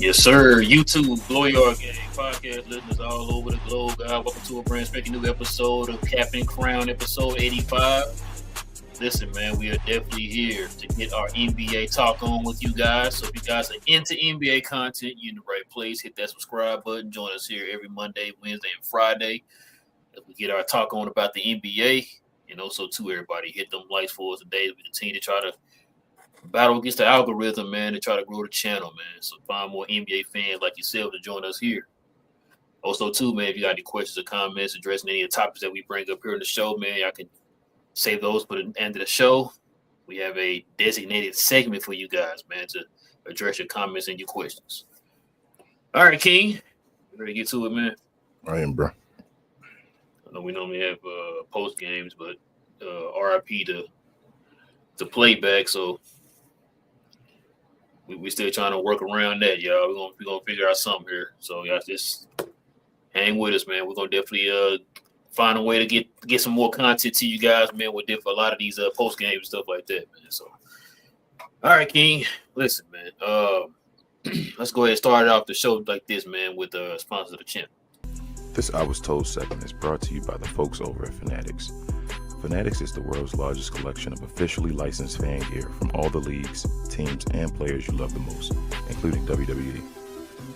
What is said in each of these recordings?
Yes, sir. YouTube, Blow Your Game podcast listeners all over the globe. Welcome to a brand spanking new episode of Captain Crown, episode 85. Listen, man, we are definitely here to get our NBA talk on with you guys. So if you guys are into NBA content, you're in the right place. Hit that subscribe button. Join us here every Monday, Wednesday, and Friday as we get our talk on about the NBA. And also, too, everybody hit them likes for us today as we continue to try to battle against the algorithm, man, to try to grow the channel, man. So find more NBA fans like yourself to join us here. Also, too, man, if you got any questions or comments addressing any of the topics that we bring up here in the show, man, y'all can save those for the end of the show. We have a designated segment for you guys, man, to address your comments and your questions. All right, King, ready to get to it, man? I am, bro. I know we normally have post games, but RIP to Playback, so we still trying to work around that, y'all. We're gonna figure out something here. So y'all just hang with us, man. We're gonna definitely find a way to get some more content to you guys, man, with a lot of these post games and stuff like that, man. So all right, King. Listen, man. Let's go ahead and start off the show like this, man, with the sponsor of the channel. This I Was Told segment is brought to you by the folks over at Fanatics. Fanatics is the world's largest collection of officially licensed fan gear from all the leagues, teams, and players you love the most, including WWE.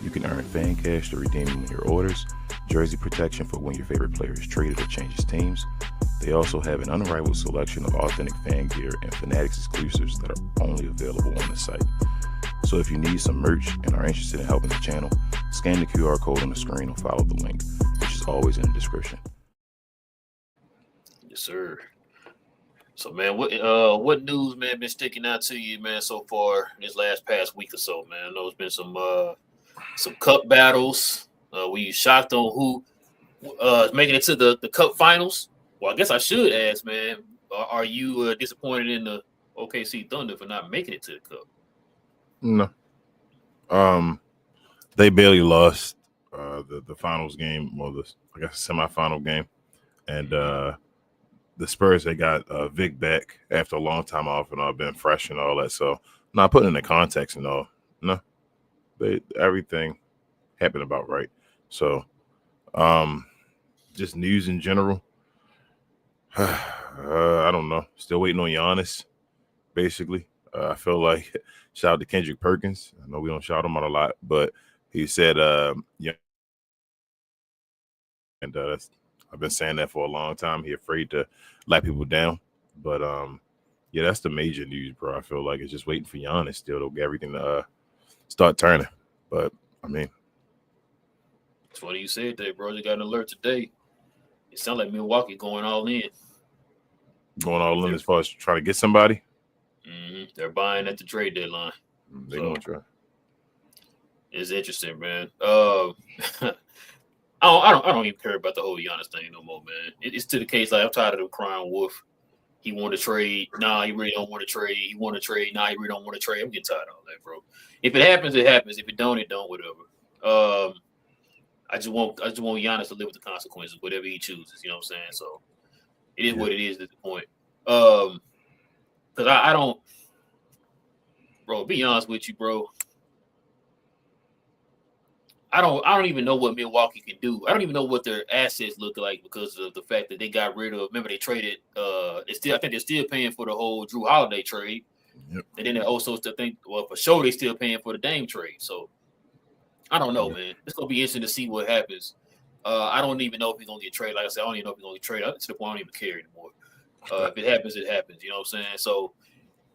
You can earn fan cash to redeem them in your orders, jersey protection for when your favorite player is traded or changes teams. They also have an unrivaled selection of authentic fan gear and Fanatics exclusives that are only available on the site. So if you need some merch and are interested in helping the channel, scan the QR code on the screen or follow the link, which is always in the description. Yes, sir. So, man, what news, man, been sticking out to you, man, so far this past week or so, man? I know it's been some cup battles. Were you shocked on who is making it to the cup finals? Well, I guess I should ask, man, are you disappointed in the OKC Thunder for not making it to the cup? No. They barely lost the finals game, or I guess semifinal game, and the Spurs, they got Vic back after a long time off and all, been fresh and all that. So, not putting in the context and all. No, everything happened about right. So, just news in general. I don't know. Still waiting on Giannis, basically. I feel like shout out to Kendrick Perkins. I know we don't shout him out a lot, but he said, yeah, and I've been saying that for a long time. He's afraid to let people down. But, yeah, that's the major news, bro. I feel like it's just waiting for Giannis still to get everything to start turning. But, I mean. It's funny you said that, bro. You got an alert today. It sounds like Milwaukee going all in. Going all in as far as trying to get somebody? Mm-hmm. They're buying at the trade deadline. They're going to try. It's interesting, man. I don't even care about the whole Giannis thing no more, man. It's to the case like I'm tired of the crying wolf. He want to trade. Nah, he really don't want to trade. He want to trade. Nah, he really don't want to trade. I'm getting tired of all that, bro. If it happens, it happens. If it don't, it don't. Whatever. I just want Giannis to live with the consequences, whatever he chooses. You know what I'm saying? So it is what it is at the point. Because I don't, bro. Be honest with you, bro. I don't even know what Milwaukee can do. I don't even know what their assets look like because of the fact that they got rid of. Remember, they traded. I think they're still paying for the whole Drew Holiday trade, and then they also still think. Well, for sure, they still paying for the Dame trade. So I don't know, man. It's gonna be interesting to see what happens. I don't even know if he's gonna get traded. Like I said, I don't even know if he's gonna get traded. To the point I don't even care anymore. If it happens, it happens. You know what I'm saying? So.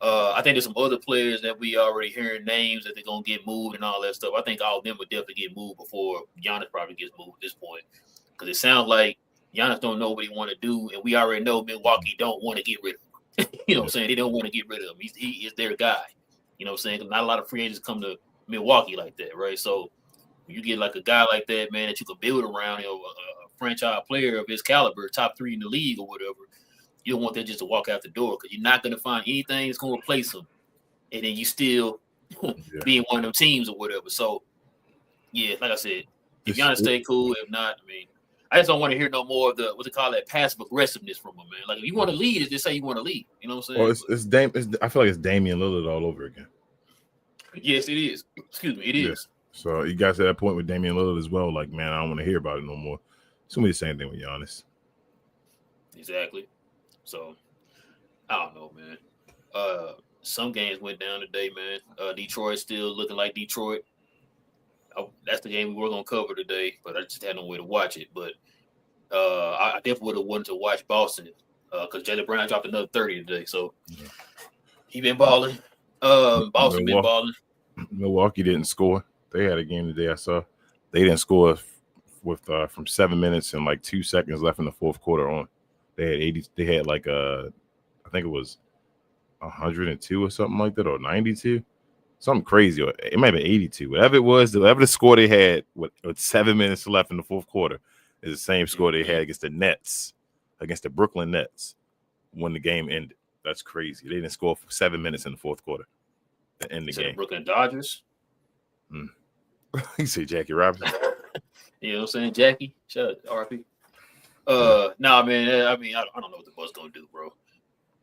I think there's some other players that we already hearing names that they're gonna get moved and all that stuff. I think all of them would definitely get moved before Giannis probably gets moved at this point, because it sounds like Giannis don't know what he want to do, and we already know Milwaukee don't want to get rid of him. You know what I'm saying? They don't want to get rid of him. He is their guy. You know what I'm saying? Not a lot of free agents come to Milwaukee like that, right? So when you get like a guy like that, man, that you can build around, you know, a franchise player of his caliber, top 3 in the league or whatever. You don't want that just to walk out the door because you're not going to find anything that's going to replace him. And then you still being one of them teams or whatever. So, yeah, like I said, if Giannis stay cool, if not, I mean, I just don't want to hear no more of the, what they call that, passive aggressiveness from him, man. Like, if you want to lead, just say you want to lead. You know what I'm saying? Well, I feel like it's Damian Lillard all over again. Yes, it is. Excuse me, it is. So you guys at that point with Damian Lillard as well. Like, man, I don't want to hear about it no more. It's gonna be the same thing with Giannis. Exactly. So I don't know, man. Some games went down today, man. Detroit still looking like Detroit. That's the game we were gonna cover today, but I just had no way to watch it. But I definitely would have wanted to watch Boston because Jaylen Brown dropped another 30 today, so he been balling. Boston been balling. Milwaukee didn't score. They had a game today. I saw they didn't score with from 7 minutes and like 2 seconds left in the fourth quarter on. They had 80. They had like I think it was 102 or something like that, or 92, something crazy. Or it might have been 82. Whatever it was, whatever the score they had with 7 minutes left in the fourth quarter is the same score they had against the Nets, against the Brooklyn Nets when the game ended. That's crazy. They didn't score for 7 minutes in the fourth quarter to end the game. The Brooklyn Dodgers. You say Jackie Robinson. You know what I'm saying, Jackie? Shut up, RP. Nah, man. I mean, I don't know what the Bucks gonna do, bro.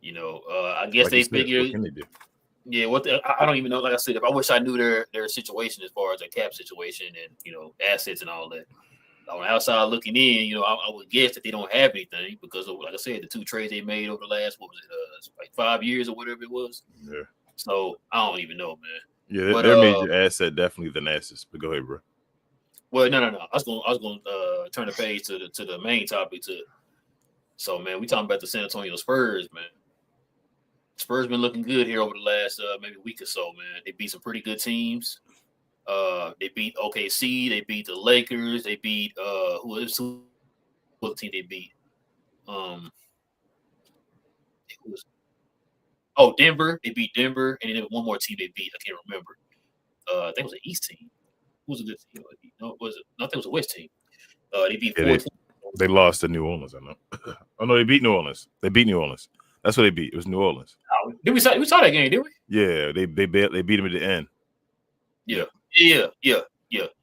You know, I guess like they figure. What can they do? Yeah, I don't even know. Like I said, I wish I knew their situation as far as their cap situation and assets and all that. On the outside looking in, I would guess that they don't have anything because of, like I said, the 2 trades they made over the last like 5 years or whatever it was. Yeah. So I don't even know, man. Yeah, their major asset definitely the Nassus. But go ahead, bro. Well, no. I was going to turn the page to the main topic. So, man, we talking about the San Antonio Spurs, man. Spurs been looking good here over the last maybe week or so, man. They beat some pretty good teams. They beat OKC. They beat the Lakers. They beat who was the team they beat? Denver. They beat Denver, and then there was one more team they beat. I can't remember. I think it was an East team. Who was a good team? No, was it? No, I think it was a West team. They beat 4 teams. They lost to New Orleans, I know. Oh no, they beat New Orleans. They beat New Orleans. That's what they beat. It was New Orleans. We saw that game, didn't we? Yeah, they beat them at the end. Yeah.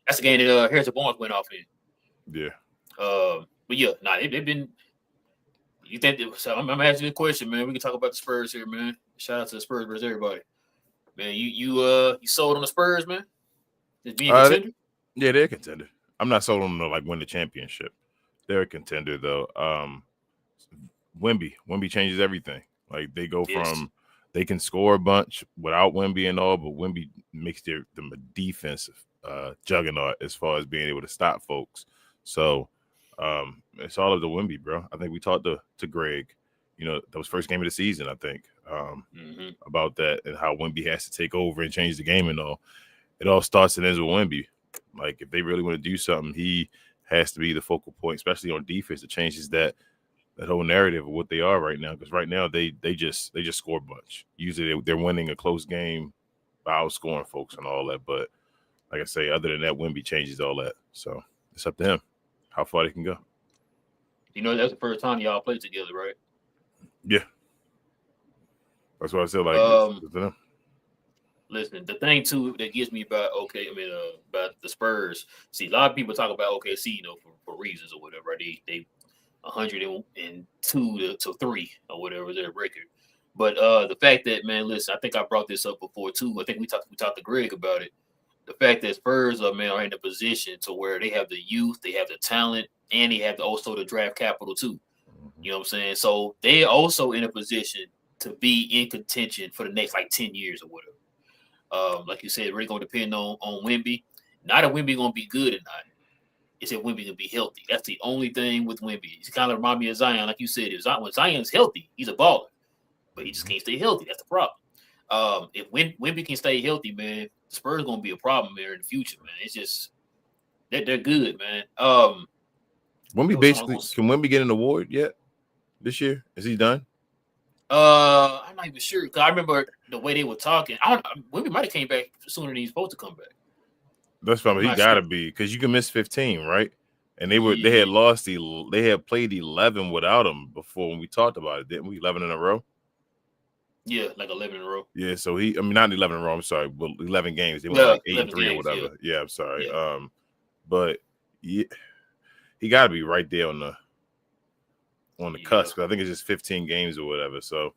That's the game that Harrison Barnes went off in. Yeah. But yeah, they've been. You think? So I'm asking you a question, man. We can talk about the Spurs here, man. Shout out to the Spurs versus everybody, man. You sold on the Spurs, man? Is being a contender? Yeah, they're a contender. I'm not sold on them to like win the championship. They're a contender though. Wemby changes everything. Like they go from they can score a bunch without Wemby and all, but Wemby makes them a defensive juggernaut as far as being able to stop folks. So it's all of the Wemby, bro. I think we talked to Greg, that was first game of the season, I think, about that and how Wemby has to take over and change the game and all. It all starts and ends with Wemby. Like if they really want to do something, he has to be the focal point, especially on defense. It changes that whole narrative of what they are right now. Because right now they just score a bunch. Usually they're winning a close game by outscoring folks and all that. But like I say, other than that, Wemby changes all that. So it's up to him how far they can go. That's the first time y'all played together, right? Yeah. That's what I said. Like, listen, the thing too that gets me about the Spurs. See, a lot of people talk about OKC, for reasons or whatever. They 102 to 3 or whatever their record. But the fact that, man, listen, I think I brought this up before too. I think we talked to Greg about it. The fact that Spurs are in a position to where they have the youth, they have the talent, and they have also the draft capital too. You know what I'm saying? So they also in a position to be in contention for the next 10 years or whatever. Like you said, really going to depend on Wemby. Not if Wemby going to be good or not. It's if Wemby going to be healthy. That's the only thing with Wemby. It's kind of remind me of Zion, like you said. When Zion's healthy, he's a baller, but he just can't stay healthy. That's the problem. If Wemby can stay healthy, man, Spurs going to be a problem there in the future, man. It's just they're good, man. Wemby can Wemby get an award yet this year? Is he done? I'm not even sure because I remember the way they were talking. Wemby might have came back sooner than he's supposed to come back. That's fine. He gotta be because you can miss 15, right? And they had played 11 without him before when we talked about it, didn't we? 11 in a row. Yeah, like 11 in a row. Yeah, so not 11 in a row. I'm sorry, but 11 games. They went 8-3 or whatever. Yeah, I'm sorry. Yeah. But he got to be right there on the cusp. I think it's just 15 games or whatever. So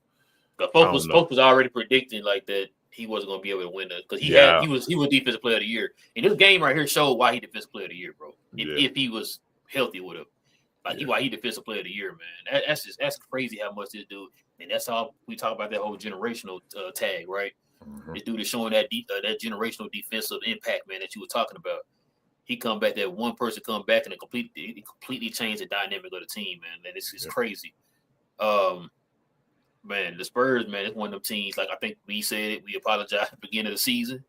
folks was already predicting like that he wasn't going to be able to win it because he was defensive player of the year. And this game right here showed why he defensive player of the year, bro. If he was healthy with him, why he defensive player of the year, man. That's crazy how much this dude. And that's how we talk about that whole generational tag, right? Mm-hmm. This dude is showing that generational defensive impact, man, that you were talking about. He come back, that one person come back and completely changed the dynamic of the team, man. And it's crazy. Man, the Spurs, man, it's one of them teams. Like I think we said it, we apologized at the beginning of the season.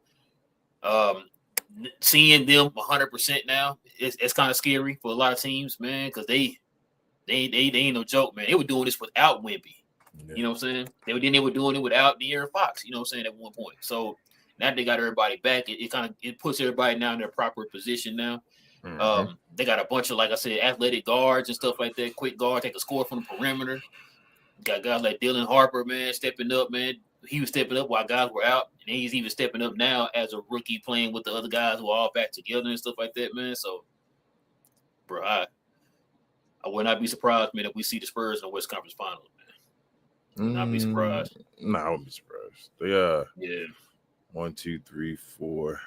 Seeing them 100% now, it's kind of scary for a lot of teams, man, because they ain't no joke, man. They were doing this without Wemby. Yeah. You know what I'm saying? They were doing it without De'Aaron Fox. You know what I'm saying? At one point, so now they got everybody back. It puts everybody now in their proper position now. Mm-hmm. They got a bunch of, like I said, athletic guards and stuff like that. Quick guards, take a score from the perimeter. Got guys like Dylan Harper, man, stepping up, man. He was stepping up while guys were out, and he's even stepping up now as a rookie playing with the other guys who are all back together and stuff like that, man. So, bro, I would not be surprised, man, if we see the Spurs in the West Conference Finals, man. Would not be surprised. No, I wouldn't be surprised. They 1, 2, 3, 4.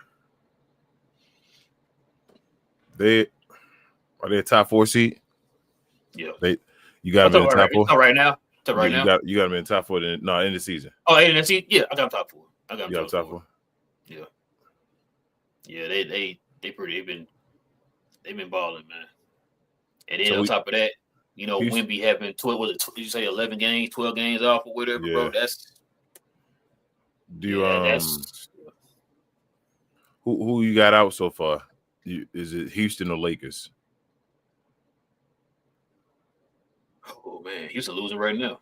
Are they a top 4 seed? Yeah. You got them in the top 4? Not right now. Right now. You got them in the top 4 in the season. Oh, in the season? Yeah, I got them top 4. I got them top 4. Yeah. Yeah, they pretty they've been balling, man. And then on top of that, you know, Wemby having 12 did you say 11 games, 12 games off or whatever, bro? That's who you got out so far? Is it Houston or Lakers? Oh man, Houston losing right now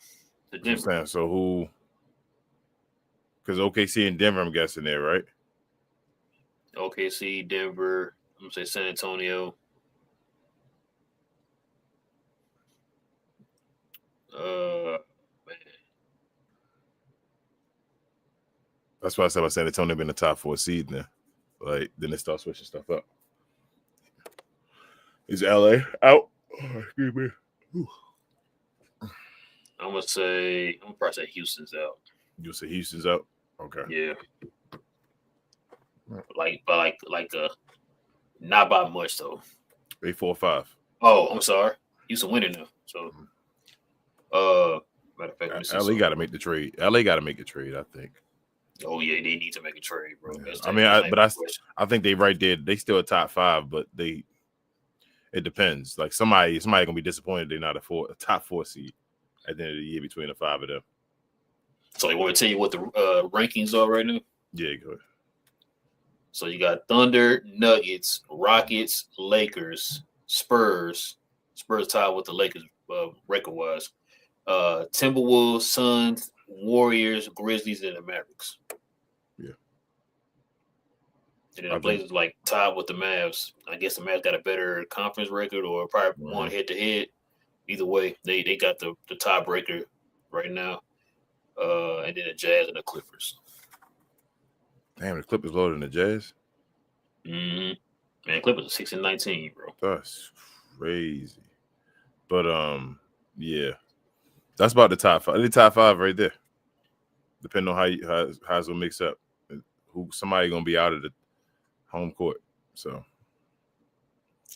to Denver. So who? Because OKC and Denver, I'm guessing there, right? OKC, Denver. I'm gonna say San Antonio. Man. That's why I said about San Antonio being the top 4 seed now. Like then they start switching stuff up. Is LA out? Oh, excuse me. Ooh. I'm gonna probably say Houston's out. You'll say Houston's out? Okay. Yeah. Not by much though. 8, 4, 5. Oh, I'm sorry. Houston winning now. So matter of fact, LA got to make the trade. LA got to make a trade, I think. Oh yeah, they need to make a trade, bro. Yeah. I think they right there. They still a top 5, but it depends. Like somebody gonna be disappointed they're not a top 4 seed at the end of the year between the 5 of them. So you want to tell you what the rankings are right now? Yeah, go ahead. So you got Thunder, Nuggets, Rockets, Lakers, Spurs. Spurs tied with the Lakers record-wise. Timberwolves, Suns, Warriors, Grizzlies, and the Mavericks. Yeah. And then the Blazers tied with the Mavs. I guess the Mavs got a better conference record or probably one head-to-head. Either way, they got the tiebreaker right now. And then the Jazz and the Clippers. Damn, the Clippers lower than the Jazz? Mm-hmm. Man, Clippers are 6-19, bro. That's crazy. But, yeah. That's about the top 5. The top 5 right there. Depending on how it's going to mix up. Somebody going to be out of the home court. So.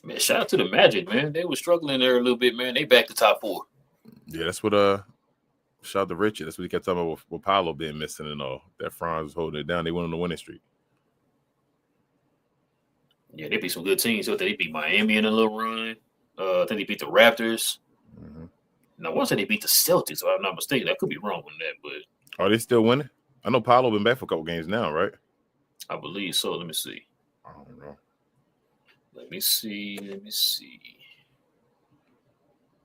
Man, shout out to the Magic, man. They were struggling there a little bit, man. They back to top 4. Yeah, that's what shout out to Richard. That's what he kept talking about with Paolo being missing and all. That Franz was holding it down. They went on the winning streak. Yeah, they beat some good teams. So they beat Miami in a little run. I think they beat the Raptors. Mm-hmm. Now, once they beat the Celtics, if I'm not mistaken. I could be wrong on that, but are they still winning? I know Paolo been back for a couple games now, right? I believe so. Let me see. I don't know. Let me see.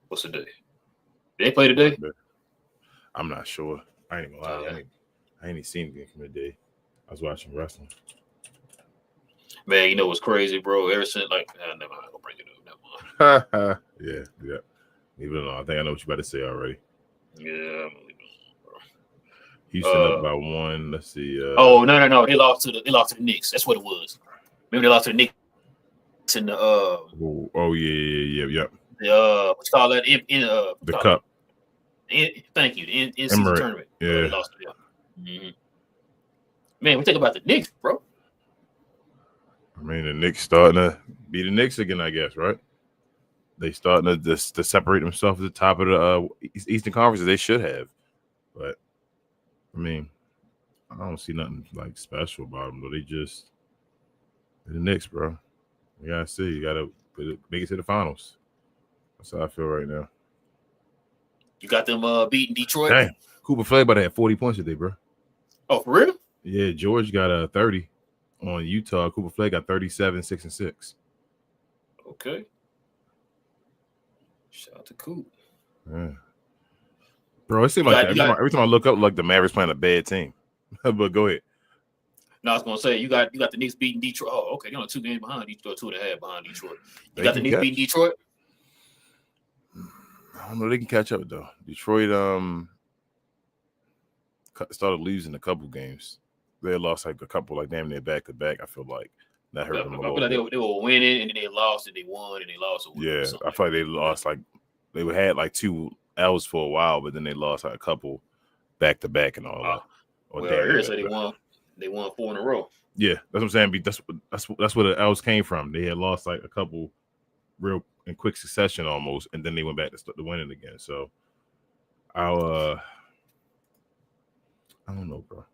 What's the day? Did they play today? I'm not sure. I ain't gonna lie. I ain't even seen the game from the day. I was watching wrestling. Man, you know what's crazy, bro? Ever since never mind. I'm gonna bring it up. Never mind. Yeah. Leave it alone. I think I know what you about to say already. Yeah, I'm gonna leave it alone, bro. Houston up by 1. Let's see. No. They lost to the Knicks. That's what it was. Remember they lost to the Knicks in the yeah. What you call that? In the cup. Thank you. In season tournament. Yeah. They lost to them. Mm-hmm. Man, we think about the Knicks, bro. I mean, the Knicks starting to be the Knicks again, I guess, right? They starting to separate themselves at the top of the Eastern Conference. They should have, but I mean, I don't see nothing like special about them. Though they're the Knicks, bro. You gotta see. You gotta make it to the finals. That's how I feel right now. You got them beating Detroit. Damn, Cooper Flag about to have 40 points today, bro. Oh, for real? Yeah, George got 30 on Utah. Cooper Flag got 37, 6 and 6. Okay. Shout out to Coop. Yeah. Bro, it seems like every time I look up, like the Mavericks playing a bad team. But go ahead. No, I was gonna say you got the Knicks beating Detroit. Oh, okay. You're only 2 games behind Detroit, 2.5 behind Detroit. You got the Knicks beating Detroit? I don't know. They can catch up though. Detroit started losing a couple games. They lost like a couple, like damn near back to back. I feel like that hurt them a little. Like they were winning and then they lost and they won and they lost. Yeah, I feel like they lost like they had like 2 L's for a while, but then they lost like a couple back to back and all that. Well, here so they won. They won 4 in a row. Yeah, that's what I'm saying. That's where the L's came from. They had lost like a couple real in quick succession almost, and then they went back to start the winning again. So I don't know, bro.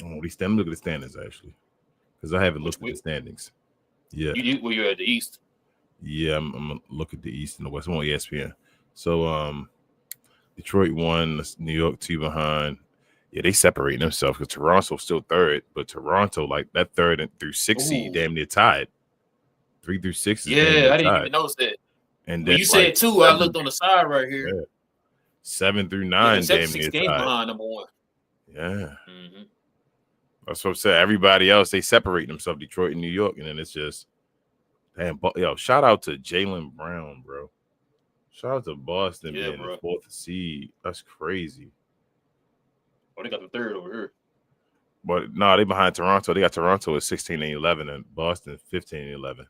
Let me look at the standings actually, because I haven't looked at the standings. Yeah, you're at the East. Yeah, I'm gonna look at the East and the West. I'm on ESPN. So Detroit 1, New York 2 behind. Yeah, they separating themselves because Toronto's still third, but Toronto, like that 3rd through 6th seed, damn near tied. 3 through 6 is I didn't even notice that. And when you said 2, I looked on the side right here. Yeah. 7 through 9, damn near 6 games behind number 1. Yeah. Mm-hmm. That's what I'm saying. Everybody else, they separate themselves, Detroit and New York, and then it's just, damn, shout out to Jaylen Brown, bro. Shout out to Boston being the 4th seed. That's crazy. Oh, they got the 3rd over here. But no, they behind Toronto. They got Toronto at 16 and 11 and Boston 15 and 11.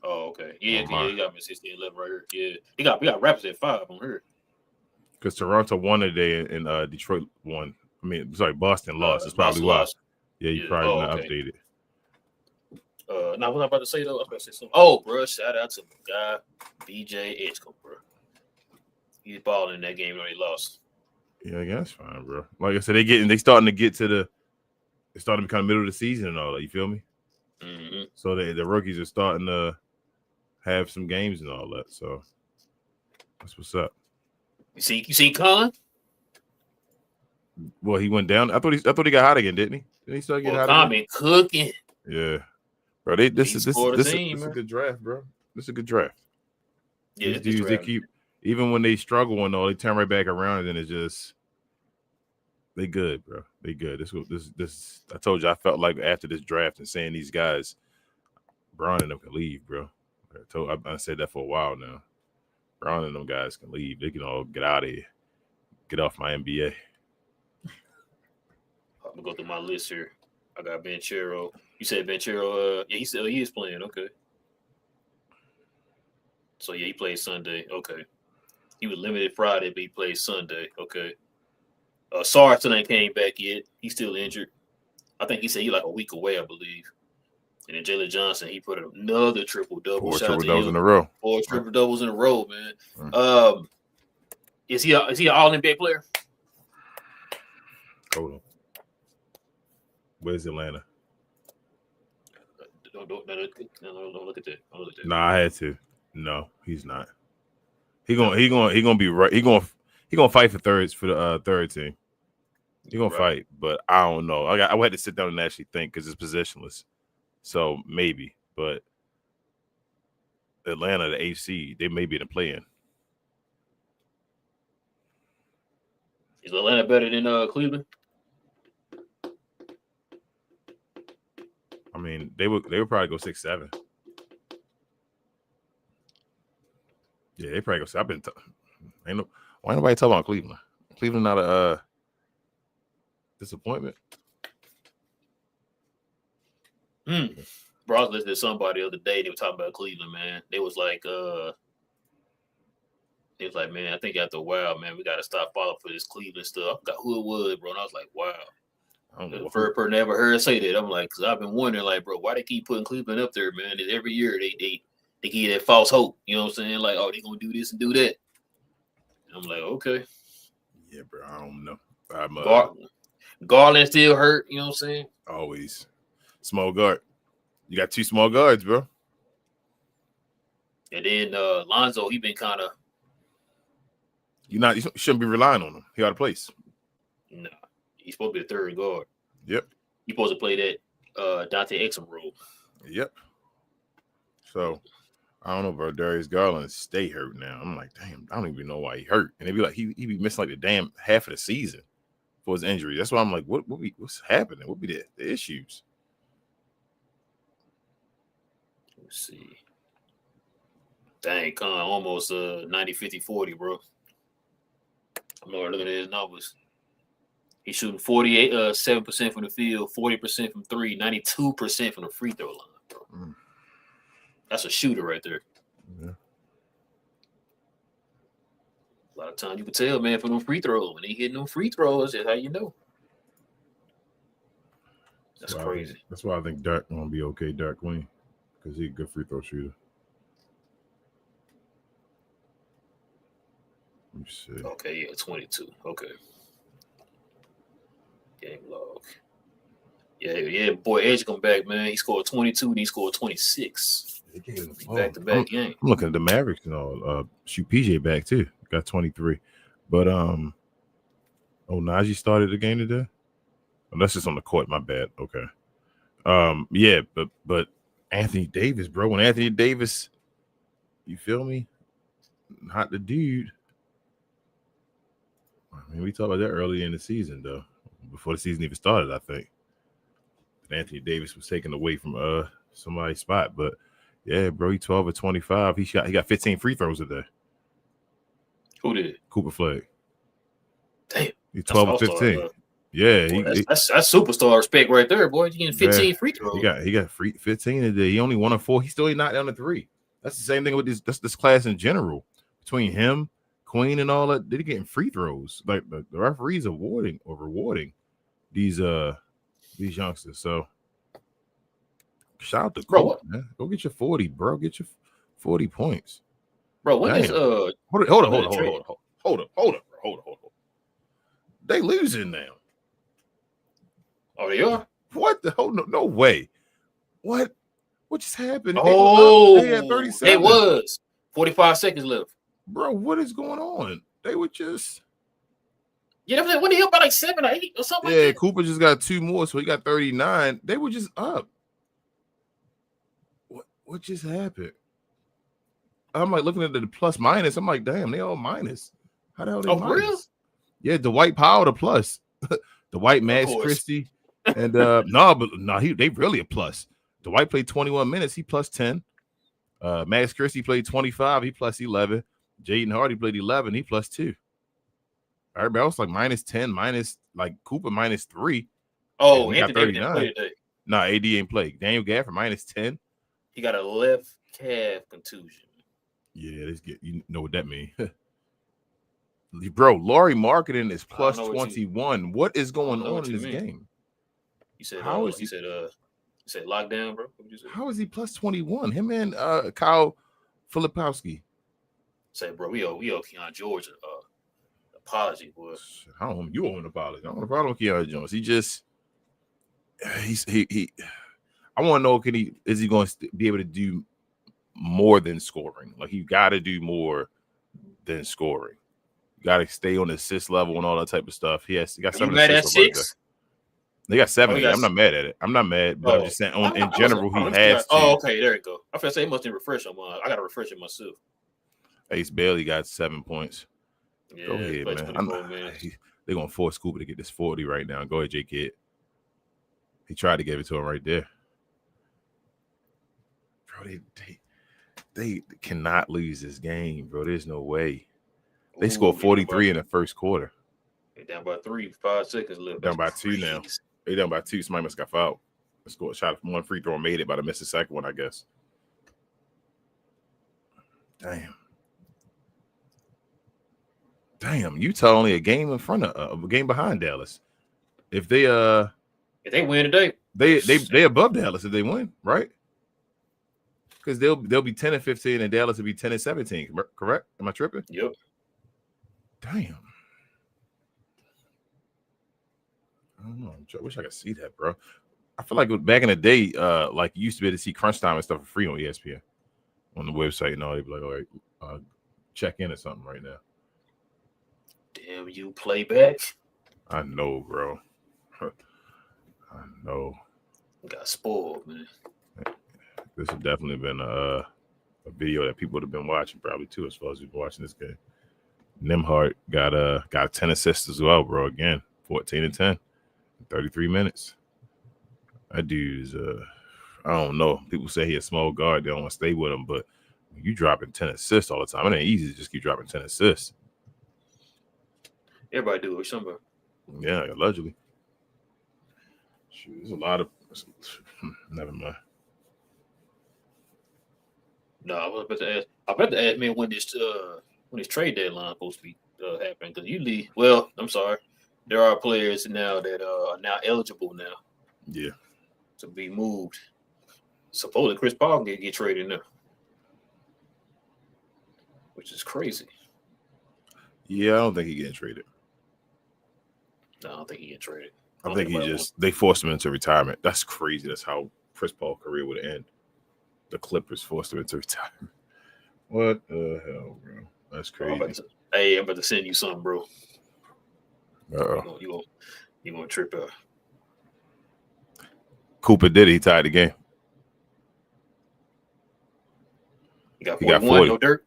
Oh, okay. Yeah, you got me 16 and 11 right here. Yeah. We got Raptors at 5 on here. Because Toronto won today and Detroit won. I mean, sorry, Boston lost. That's probably why. Yeah, you probably not updated. Now, what I'm about to say, though, I was about to say something. Oh, bro, shout out to my guy, BJ Edgecombe, bro. He balling in that game when he lost. Yeah, that's fine, bro. Like I said, they starting to get to it's starting to become middle of the season and all that. You feel me? Mm-hmm. So the rookies are starting to have some games and all that. So that's what's up. You see Con? Well, he went down. I thought he got hot again, didn't he? Didn't he start getting hot again? Been cooking. Yeah, bro. This is a good draft, bro. This is a good draft. Yeah, these dudes, they keep. Even when they struggle and all, they turn right back around, and then it's just they good, bro. They good. This. I told you, I felt like after this draft and saying these guys, Brown and them can leave, bro. I said that for a while now. Brown and them guys can leave. They can all get out of here. Get off my NBA. I'm gonna go through my list here. I got Banchero. You said Banchero. Yeah, he is playing. Okay. So yeah, he played Sunday. Okay. He was limited Friday, but he played Sunday. Okay. Sarton ain't came back yet. He's still injured. I think he said he's like a week away, I believe. And then Jalen Johnson, he put another triple-double. 4 triple-doubles in a row. 4 triple-doubles in a row, man. Mm-hmm. Is he an all-NBA player? Hold on. Where's Atlanta? Don't look at that. Don't look at that. Nah, I had to. No, he's not. He gonna be right. He gonna fight for the third team. He gonna fight, but I don't know. I had to sit down and actually think because it's positionless. So maybe, but Atlanta, the AC, they may be in the play-in. Is Atlanta better than Cleveland? I mean, they would probably go 6-7. Yeah, they probably go. Why nobody talking about Cleveland? Cleveland not a disappointment. Bro, I was listening to somebody the other day. They were talking about Cleveland, man. They was like, It was like, man, I think after a while, man, we got to stop falling for this Cleveland stuff. I forgot who it was, bro. And I was like, wow. I don't know The first person I ever heard say that. I'm like, because I've been wondering, like, bro, why they keep putting Cleveland up there, man? And every year they give you that false hope. You know what I'm saying? Like, oh, they going to do this and do that. And I'm like, okay. Yeah, bro, I don't know. Garland still hurt. You know what I'm saying? Always. Small guard. You got 2 small guards, bro. And then Lonzo, he been kind of. You shouldn't be relying on him. He out of place. Nah, he's supposed to be the third guard. Yep. He's supposed to play that Dante Exum role. Yep. So I don't know, bro. Darius Garland stay hurt now. I'm like, damn, I don't even know why he hurt. And they be like, he be missing like the damn half of the season for his injury. That's why I'm like, what's happening? What be the issues? Let's see. Dang, Con, almost 90, 50, 40, bro. I'm not looking at his numbers. He's shooting 7% from the field, 40% from 3, 92% from the free throw line, bro. That's a shooter right there. Yeah. A lot of times you can tell, man, from them free throws. When they hitting them free throws, that's how you know. That's crazy. That's why I think Dirk gonna be okay, Dirk Queen, because he's a good free throw shooter. Let me see. Okay, yeah, 22. Okay. Game log. Yeah, boy, Edge come back, man. He scored 22 and he scored 26. Back-to-back game. I'm looking at the Mavericks and all. Shoot PJ back too. Got 23. But Najee started the game today. Unless it's on the court, my bad. Okay. Yeah, but Anthony Davis, bro. When Anthony Davis, you feel me? Not the dude. I mean, we talked about that earlier in the season, though. Before the season even started, I think. Anthony Davis was taken away from somebody's spot. But yeah, bro, he 12 or 25. He got 15 free throws today. Who did? Cooper Flag. Damn. He's 12 or 15. Yeah, boy, that's superstar respect right there, boy. You getting 15 free throws. He got 15 today. He only 1 of 4. He still knocked down the 3. That's the same thing with this class in general. Between him, Queen, and all that, they're getting free throws. Like the referees rewarding these youngsters. So shout out to Cooper, man. Go get your 40, bro. Get your 40 points. Bro, what is hold up. They losing now. Oh, they are? What the hell? No way. What just happened? Oh, they had 37. It was 45 seconds left. Bro, what is going on? They were just. Yeah, when he up by like 7 or 8 or something. Yeah, like that. Cooper just got 2 more, so he got 39. They were just up. What just happened? I'm like looking at the plus minus. I'm like, damn, they all minus. How the hell they minus? Real? Yeah, Dwight Powell the plus. Dwight, Max Christie, and they really a plus. Dwight played 21 minutes. He plus 10. Max Christie played 25. He plus 11. Jaden Hardy played 11. He plus 2. Everybody else like minus 10, minus like Cooper minus 3. Oh, Anthony Davis didn't play today. Nah, AD ain't played. Daniel Gafford minus 10. He got a left calf contusion. Yeah, you know what that means. Bro, Laurie Marketing is plus 21. What is going on in this game? You said you said lockdown, bro. How is he plus 21? Him and Kyle Filipowski. Say, bro, we owe Keon George an apology, boy. I don't want you owe an apology. I don't want a problem with Keon Jones. He I want to know, is he going to be able to do more than scoring? Like, you got to do more than scoring. You got to stay on the assist level and all that type of stuff. He got 7 assists. Mad at 6? They got 7. I'm not mad at it. I'm not mad, but I'm just saying in general, he has to. Oh, okay, there you go. I feel say he must have refreshed him. I got to refresh it myself. Ace Bailey got 7 points. Yeah, go ahead, man. They're going to force Cooper to get this 40 right now. Go ahead, J-Kid. He tried to give it to him right there. Bro, they cannot lose this game, bro. There's no way. They scored 43 in the first quarter. They're down by 5 seconds left. Down by 2 now. They down by 2. Somebody must got fouled. They scored a shot from 1 free throw and made it, but I missed the second one, I guess. Damn. Damn, Utah only a game in front of a game behind Dallas. If they win today, they above Dallas if they win, right? Because they'll be 10-15 and Dallas will be 10-17. Correct? Am I tripping? Yep. Damn. I don't know. I wish I could see that, bro. I feel like back in the day, like you used to be able to see crunch time and stuff for free on ESPN on the website and all. They'd be like, all right, check in or something right now. Damn you, Playback. I know, bro. I know. Got spoiled, man. This has definitely been a video that people would have been watching probably too, as far as you've been watching this game. Nimhart got 10 assists as well, bro. Again, 14 and 10, 33 minutes. That dude's I don't know. People say he's a small guard, they don't want to stay with him, but you dropping 10 assists all the time. It ain't easy to just keep dropping 10 assists. Everybody do it somewhere. Yeah, allegedly. Shoot, there's a lot of never mind. No, I was about to ask. I bet to ask, man, when this trade deadline supposed to be happening? Because usually, well, I'm sorry, there are players now that are now eligible now. Yeah. To be moved. Supposedly, Chris Paul can get traded now, which is crazy. Yeah, I don't think he's getting traded. No, I don't think he get traded. I think they forced him into retirement. That's crazy. That's how Chris Paul's career would end. The Clippers forced him into retirement. What the hell, bro? That's crazy. I'm about to send you something, bro. Uh-oh. You gonna trip out. Cooper did it. He tied the game. He got 40. No dirt.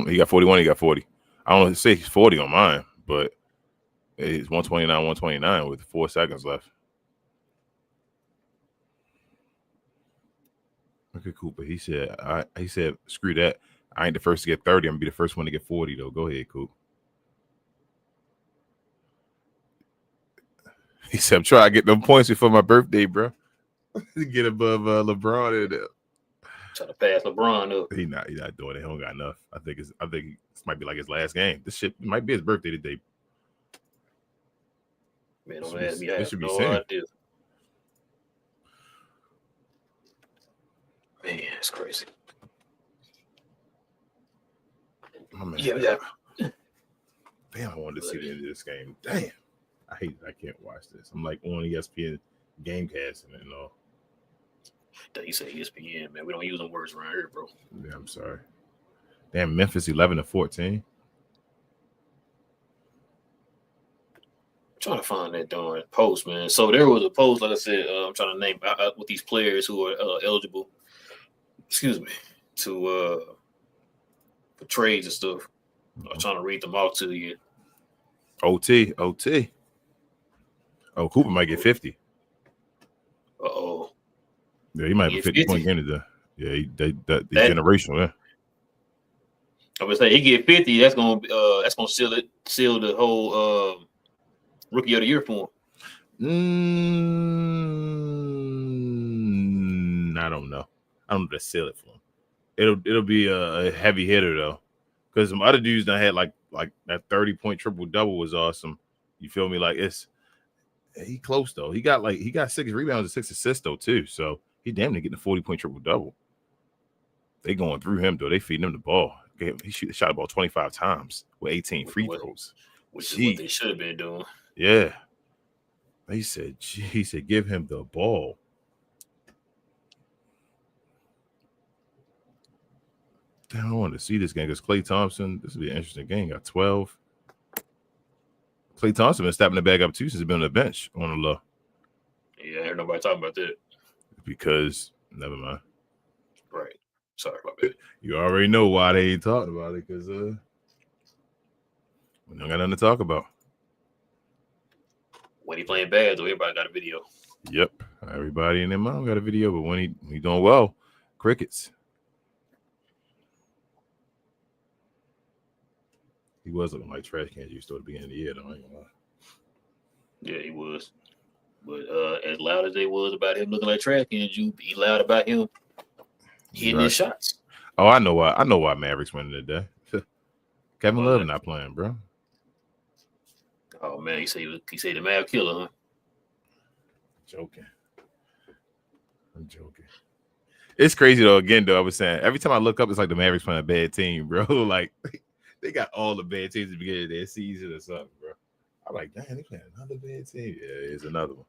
He got 41. He got 40. I don't say he's 40 on mine, but it's 129 with 4 seconds left. Look at Cooper. He said, screw that. I ain't the first to get 30. I'm gonna be the first one to get 40 though. Go ahead, Coop. He said, I'm trying to get them points before my birthday, bro. Get above LeBron and trying to pass LeBron up. He not doing it. He don't got enough. I think this might be like his last game. This shit might be his birthday today. Man, don't ask me. I have no idea. Man, it's crazy. Oh, man. Yeah. Damn, I wanted to see the end of this game. Damn. I can't watch this. I'm like on ESPN Gamecast and all. You say ESPN, man. We don't use them words around here, bro. Yeah, I'm sorry. Damn, Memphis 11-14. Trying to find that darn post, man. So there was a post, like I said, I'm trying to name with these players who are eligible. Excuse me, to for trades and stuff. I'm trying to read them off to you. OT. Oh, Cooper might get 50. Uh-oh. Yeah, he might have a 50-point game today. Yeah, that generational. Yeah. I would say he get 50. That's gonna seal the whole rookie of the year for him. I don't know. I don't know to seal it for him. It'll be a heavy hitter though, because some other dudes that had like that 30-point triple double was awesome. You feel me? Like he close though. He got 6 rebounds and 6 assists though too. So he damn near getting a 40-point triple double. They going through him though. They feeding him the ball. He shot the ball 25 times with 18 free throws. Which is what they should have been doing. Yeah. He said, give him the ball. Damn, I wanted to see this game because Klay Thompson, this will be an interesting game. Got 12. Klay Thompson been stepping the bag up too since he's been on the bench on the low. Yeah, I heard nobody talking about that. Because, never mind. Right. Sorry about that. You already know why they ain't talking about it because we don't got nothing to talk about. When he playing bad, though, everybody got a video. Yep. Everybody and their mom got a video, but when he doing well, crickets. He was looking like trash cans used to at the beginning of the year, though. I ain't gonna lie. Yeah, he was. But as loud as they was about him looking like trash cans, you be loud about him hitting his shots. Oh, I know why. Mavericks winning today. Kevin Love not playing, bro. Oh man, he say the mad killer, huh? I'm joking. It's crazy though. Again, though, I was saying every time I look up, it's like the Mavericks playing a bad team, bro. Like they got all the bad teams at the beginning of their season or something, bro. I'm like, damn, they playing another bad team. Yeah, it's another one.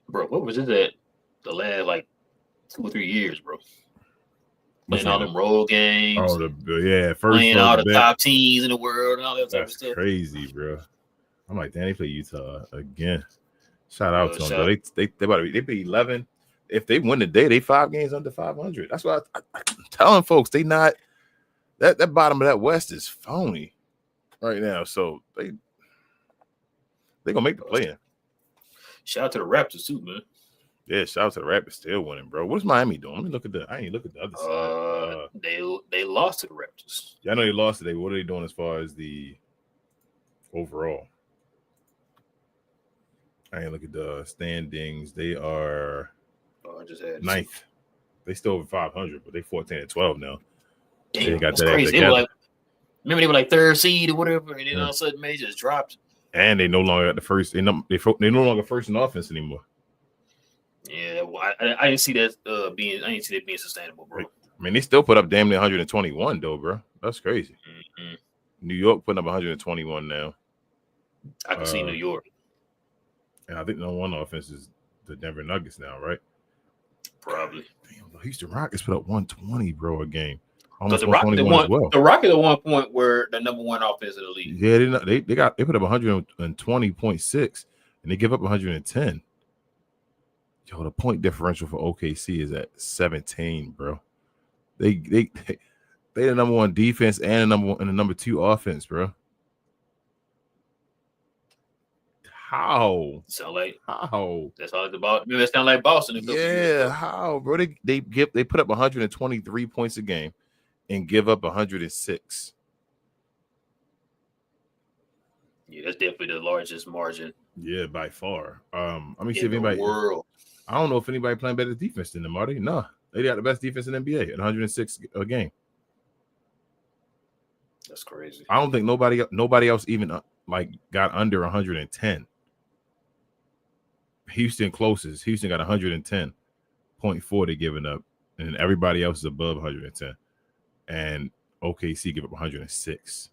Bro, what was it that the last like 2 or 3 years, bro? Playing all them road games. Oh, first playing all the top teams in the world and all that type of stuff. That's crazy, bro. I'm like, damn, they play Utah again. Shout out to them, though. They about to be 11. If they win today, they 5 games under 500. That's why I'm telling folks they not that bottom of that West is phony right now. So they gonna make the play in. Shout out to the Raptors too, man. Yeah, shout out to the Raptors still winning, bro. What's Miami doing? Let me look at I ain't look at the other side. They lost to the Raptors. Yeah, I know they lost today. What are they doing as far as the overall? I ain't look at the standings. They are I just had 9th. They still over 500, but they 14-12 now. Damn, they got that crazy. They were like, remember they were like 3rd seed or whatever, and then all of a sudden they just dropped. And they no longer at the first. They no longer first in offense anymore. Yeah, well, I didn't see that being sustainable, bro. I mean, they still put up damn near 121 though, bro. That's crazy. Mm-hmm. New York putting up 121 now. I can see New York. And I think the one offense is the Denver Nuggets now, right? Probably. Damn, the Houston Rockets put up 120, bro, a game. Because the Rockets at one point were the number 1 offense in the league. Yeah, they put up 120.6 and they give up 110. Yo, the point differential for OKC is at 17, bro. They the number 1 defense and the number 2 offense, bro. How? Sound like how? That's all it's about. Maybe it sound like Boston. Yeah, how, bro? They put up 123 points a game and give up 106. Yeah, that's definitely the largest margin. Yeah, by far. Let me see if anybody. World. I don't know if anybody playing better defense than them, are they? No, they got the best defense in the NBA at 106 a game. That's crazy. I don't think nobody else even got under 110. Houston closest. Houston got 110.4 they giving up, and everybody else is above 110. And OKC give up 106.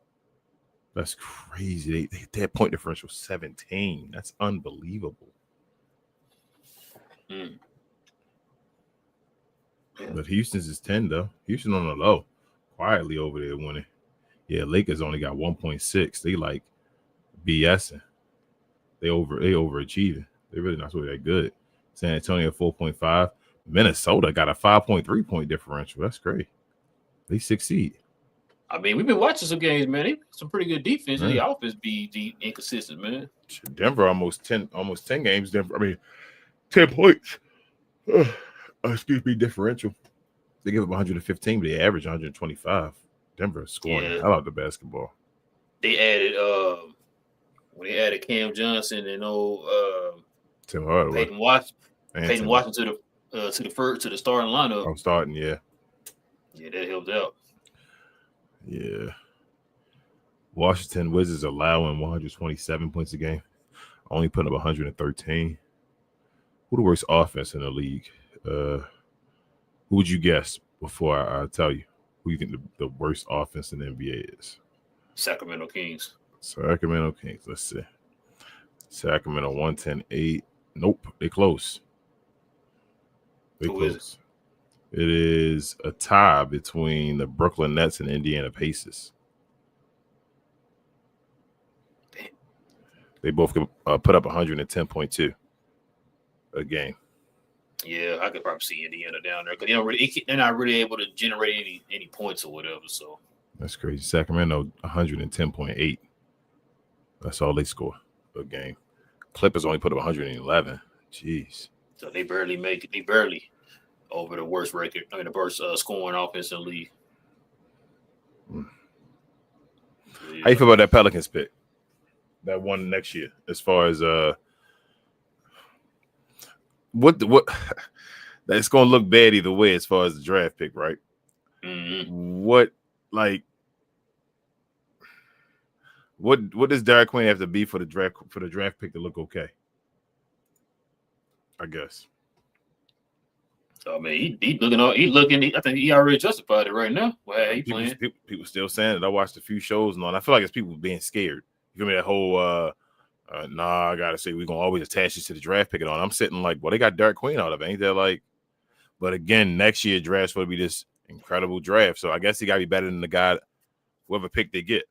That's crazy. They had point differential 17. That's unbelievable. Yeah. But Houston's is 10 though. Houston on the low, quietly over there winning. Yeah, Lakers only got 1.6. They like BSing. They overachieving. They're really not really that good. San Antonio 4.5. Minnesota got a 5.3 point differential. That's great. They succeed. I mean, we've been watching some games, man. They some pretty good defense. And the offense be inconsistent, man. Denver almost 10 games. 10 points. Excuse me, differential. They give up 115, but they average 125. Denver scoring the hell out of the basketball. They added when they added Cam Johnson and Tim Hardaway, Peyton Washington to the starting lineup. I'm starting, yeah. Yeah, that helped out. Yeah. Washington Wizards allowing 127 points a game, only putting up 113. Who the worst offense in the league? Who would you guess before I tell you who you think the worst offense in the NBA is? Sacramento Kings. Let's see. Sacramento 110-8. Nope, they close. Who close. Is it? It is a tie between the Brooklyn Nets and Indiana Pacers. Damn. They both put up 110.2 a game. Yeah, I could probably see Indiana down there because they're not really able to generate any points or whatever. So that's crazy. Sacramento 110.8. That's all they score a game. Clippers only put up 111. Jeez. So they barely make it. They barely over the worst record. I mean, the worst scoring offense in the league. Yeah. How you feel about that Pelicans pick? That one next year, as far as what that's going to look bad either way as far as the draft pick, right? Mm-hmm. What What does Derek Queen have to be for the draft pick to look okay? I guess. I mean, he looking. I think he already justified it right now. Well, he playing. People still saying it. I watched a few shows and all. And I feel like it's people being scared. You feel me? That whole I gotta say we're gonna always attach this to the draft pick and all. I'm sitting like, well, they got Derek Queen out of it, ain't that like? But again, next year draft's going to be this incredible draft. So I guess he got to be better than the guy, whoever pick they get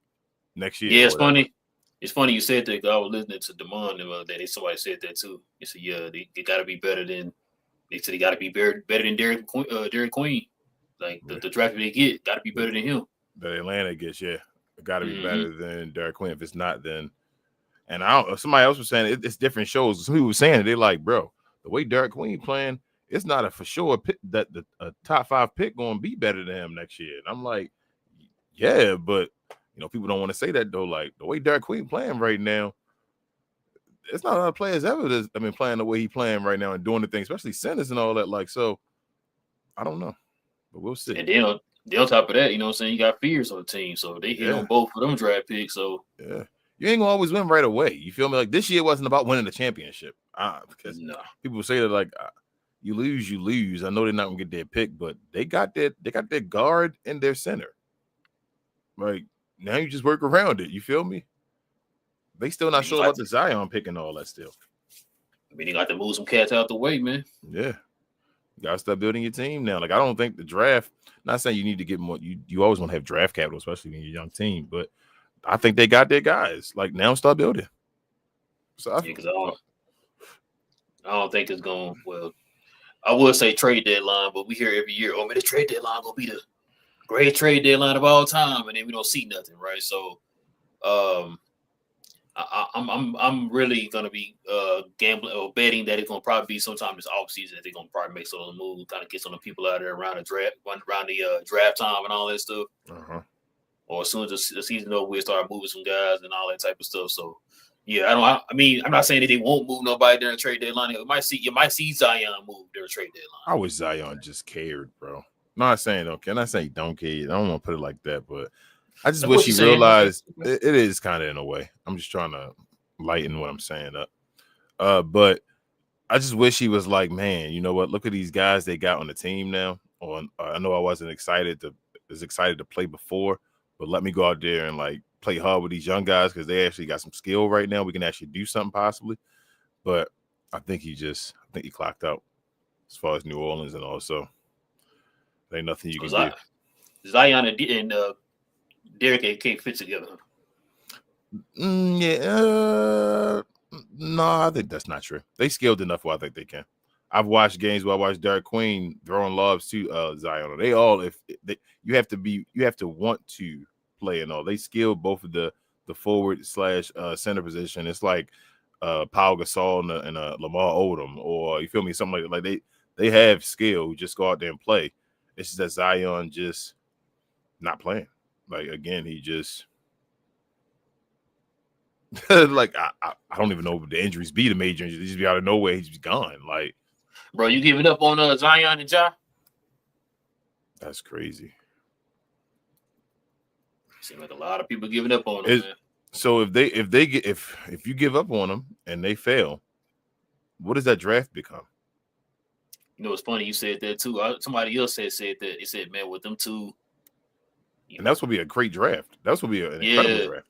next year. Yeah, it's funny. It's funny you said that. I was listening to Damon the other day. Somebody said that too. They said, yeah, they got to be better than. They said they got to be better than Derek Queen. Like the draft they get got to be better than him. That Atlanta gets, yeah, got to be better than Derek Queen. If it's not, then and I don't. Somebody else was saying it's different shows. Some people were saying it. They like, bro, the way Derek Queen playing. It's not a for sure pick that a top 5 pick going to be better than him next year. And I'm like, yeah, but people don't want to say that though. Like the way Derek Queen playing right now, it's not a lot of players ever. Playing the way he playing right now and doing the things, especially centers and all that. Like, so I don't know, but we'll see. And then on top of that, you know what I'm saying, you got Fears on the team, so they hit on both of them draft picks. So yeah, you ain't gonna always win right away. You feel me? Like this year wasn't about winning the championship. Because people say that like. You lose. I know they're not gonna get their pick, but they got their guard and their center. Like now, you just work around it. You feel me? They still not sure about the Zion pick and all that still. I mean, you got to move some cats out the way, man. Yeah, you gotta start building your team now. Like I don't think the draft. Not saying you need to get more. You always want to have draft capital, especially when you're a young team. But I think they got their guys. Like now, start building. So because I don't think it's going well. I would say trade deadline, but we hear every year, oh man, this trade deadline gonna be the great trade deadline of all time, and then we don't see nothing, right? So, I'm really gonna be gambling or betting that it's gonna probably be sometime this offseason that they're gonna probably make some of the moves, kind of get some of the people out there around the draft time and all that stuff. Or as soon as the season over, we'll start moving some guys and all that type of stuff. So. Yeah, I'm not saying that they won't move nobody during the trade deadline. You might see Zion move during the trade deadline. I wish Zion just cared, bro. Not saying okay. I'm not saying he don't care. I don't want to put it like that, but I just wish he realized it is kind of in a way. I'm just trying to lighten what I'm saying up. But I just wish he was like, man, you know what? Look at these guys they got on the team now. I know I wasn't excited to play before, but let me go out there and like play hard with these young guys because they actually got some skill right now. We can actually do something possibly. But I think he clocked out as far as New Orleans and also there ain't nothing you can do. Zion and Derek can't fit together. No, I think that's not true. They skilled enough where I think they can. I've watched games where I watched Derek Queen throwing lobs to Zion. They all you have to want to play and all. They skilled both of the forward / center position. It's like Pau Gasol and Lamar Odom, or you feel me, something like that. Like they have skill. Just go out there and play. It's just that Zion just not playing. Like again, he just like I don't even know what the injuries be. The major injuries, he just be out of nowhere. He's just gone. Like, bro, you giving up on Zion and Ja? That's crazy. Seems like a lot of people giving up on them, man. So if you give up on them and they fail, what does that draft become? You know, it's funny you said that too. Somebody else said that. They said, man, with them two, and that's gonna be a great draft. That's gonna be an incredible draft.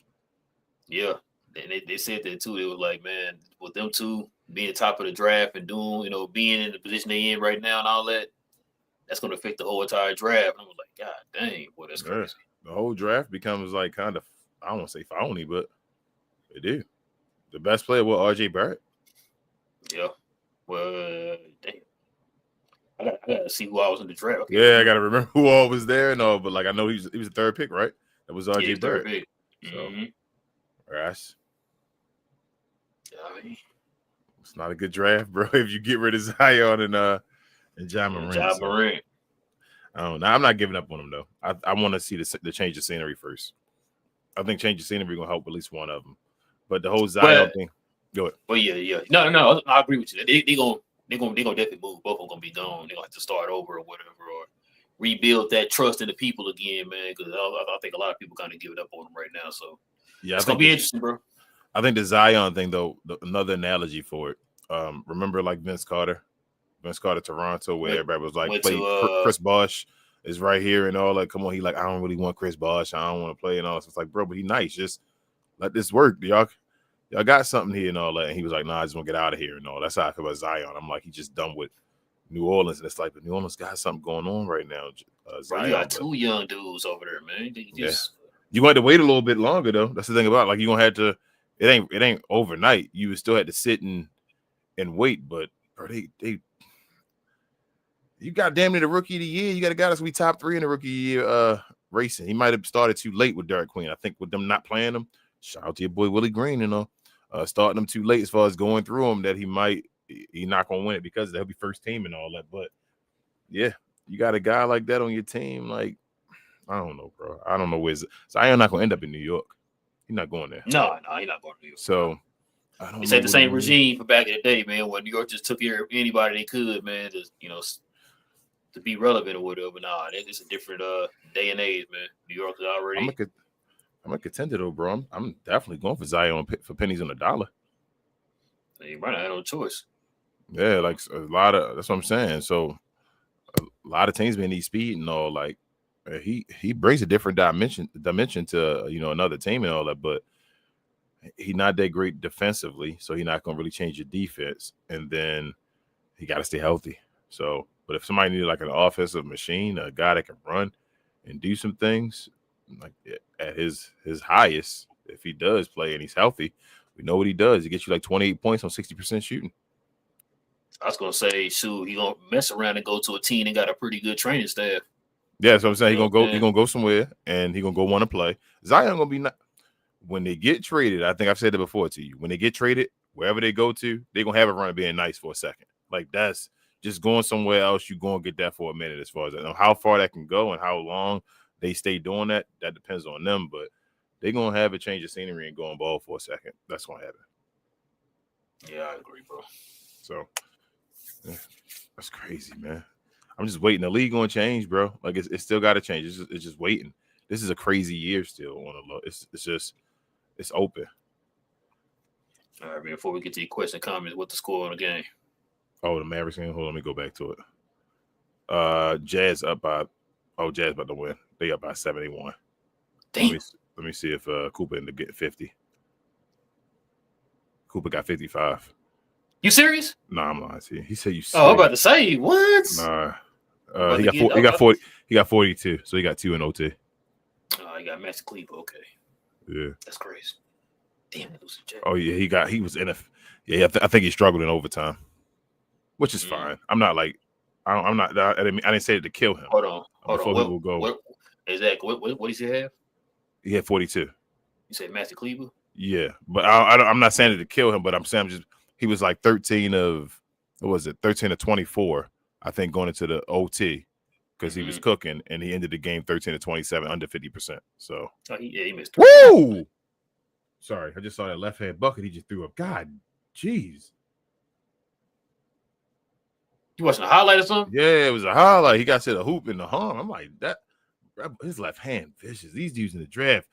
Yeah, and they said that too. They were like, man, with them two being top of the draft and doing, being in the position they in right now and all that, that's gonna affect the whole entire draft. And I was like, God dang, boy, that's crazy. The whole draft becomes like kind of, I don't want to say phony, but it do. The best player was RJ Barrett. Yeah. Well, damn. I gotta see who I was in the draft. Yeah, I gotta remember who all was there and all, but like I know he was the third pick, right? That was RJ Barrett. Third pick. So, Rash. I mean, it's not a good draft, bro. If you get rid of Zion and Ja Morant. Ja Morant. I don't know. I'm not giving up on him though. I want to see the change of scenery first. I think change of scenery gonna help at least one of them. But the whole Zion thing, go ahead. Well, yeah. No, I agree with you. They're gonna definitely move. Both of them gonna be gone. They're gonna have to start over or whatever, or rebuild that trust in the people again, man. Because I think a lot of people kind of giving up on them right now. So Yeah, it's gonna be interesting, bro. I think the Zion thing, though, another analogy for it. Remember, like Vince Carter, Toronto, where everybody was like, Chris Bosh is right here and all that. Come on, he like, I don't really want Chris Bosh. I don't want to play and all. So it's like, bro, but he nice. Just let this work, y'all got something here and all that. And he was like, nah, I just want to get out of here and all. That's how I feel about Zion. I'm like, he's just done with New Orleans, and it's like, but New Orleans got something going on right now. Zion, you got two young dudes over there, man. You want to wait a little bit longer though. That's the thing about it. Like, you gonna have to. It ain't overnight. You still had to sit and wait. But bro, you got damn near the rookie of the year. You got a guy that's gonna be top 3 in the rookie year racing. He might have started too late with Derek Queen. I think with them not playing him. Shout out to your boy Willie Green, starting them too late as far as going through him, that he not gonna win it because they'll be first team and all that. But yeah, you got a guy like that on your team. Like, I don't know, bro. I don't know where Zion not gonna end up in New York. He's not going there. No, he's not going to New York. So I don't know. It's like the same regime for back in the day, man, when New York just took care of anybody they could, man, to be relevant or whatever. Nah, it's a different day and age, man. New York is already. I'm a contender though, bro. I'm definitely going for Zion for pennies on the dollar. You might not have no choice. Yeah, like a lot of that's what I'm saying. So a lot of teams may need speed and all. Like he brings a different dimension to another team and all that, but he's not that great defensively, so he's not gonna really change your defense. And then he got to stay healthy. So, but if somebody needed like an offensive machine, a guy that can run and do some things, like at his highest, if he does play and he's healthy, we know what he does. He gets you like 28 points on 60% shooting. I was gonna say, shoot, he gonna mess around and go to a team and got a pretty good training staff. Yeah, that's what I'm saying. He gonna go somewhere and he gonna go want to play. Zion gonna be when they get traded. I think I've said it before to you. When they get traded, wherever they go to, they're gonna have a run of being nice for a second. Like, that's just going somewhere else. You're gonna get that for a minute. As far as how far that can go and how long they stay doing that depends on them. But they're gonna have a change of scenery and go on ball for a second. That's gonna happen. Yeah, I agree, bro. So yeah, that's crazy, man. I'm just waiting. The league gonna change, bro. Like, it's still got to change. It's just waiting. This is a crazy year still on the low. It's open. All right, man. Before we get to your question, comments, what's the score on the game? Oh, the Mavericks game. Hold on, let me go back to it. Jazz up by. Oh, Jazz about to win. They up by 71. Damn. Let me see if Cooper ended up getting 50. Cooper got 55. You serious? Nah, I'm lying to you. He said you. Oh, I'm about to say what? Nah. He got 40. He got 42. So he got 2 in OT. Oh, he got Max Cleaver. Okay. Yeah. That's crazy. Damn it, oh yeah, he was in a. Yeah, I think he struggled in overtime, which is fine. I'm not like, I'm not. I didn't say it to kill him. Hold on. People go. What exactly? What did he have? He had 42. You say Master Cleaver? Yeah, but I'm not saying it to kill him, but I'm saying he was like 13 of 24, I think, going into the OT because he was cooking, and he ended the game 13 of 27, under 50%. So he missed. Woo! Sorry, I just saw that left hand bucket he just threw up. God, jeez. You watching a highlight or something? Yeah, it was a highlight. He got to the hoop in the arm. I'm like, that his left hand vicious. These dudes in the draft,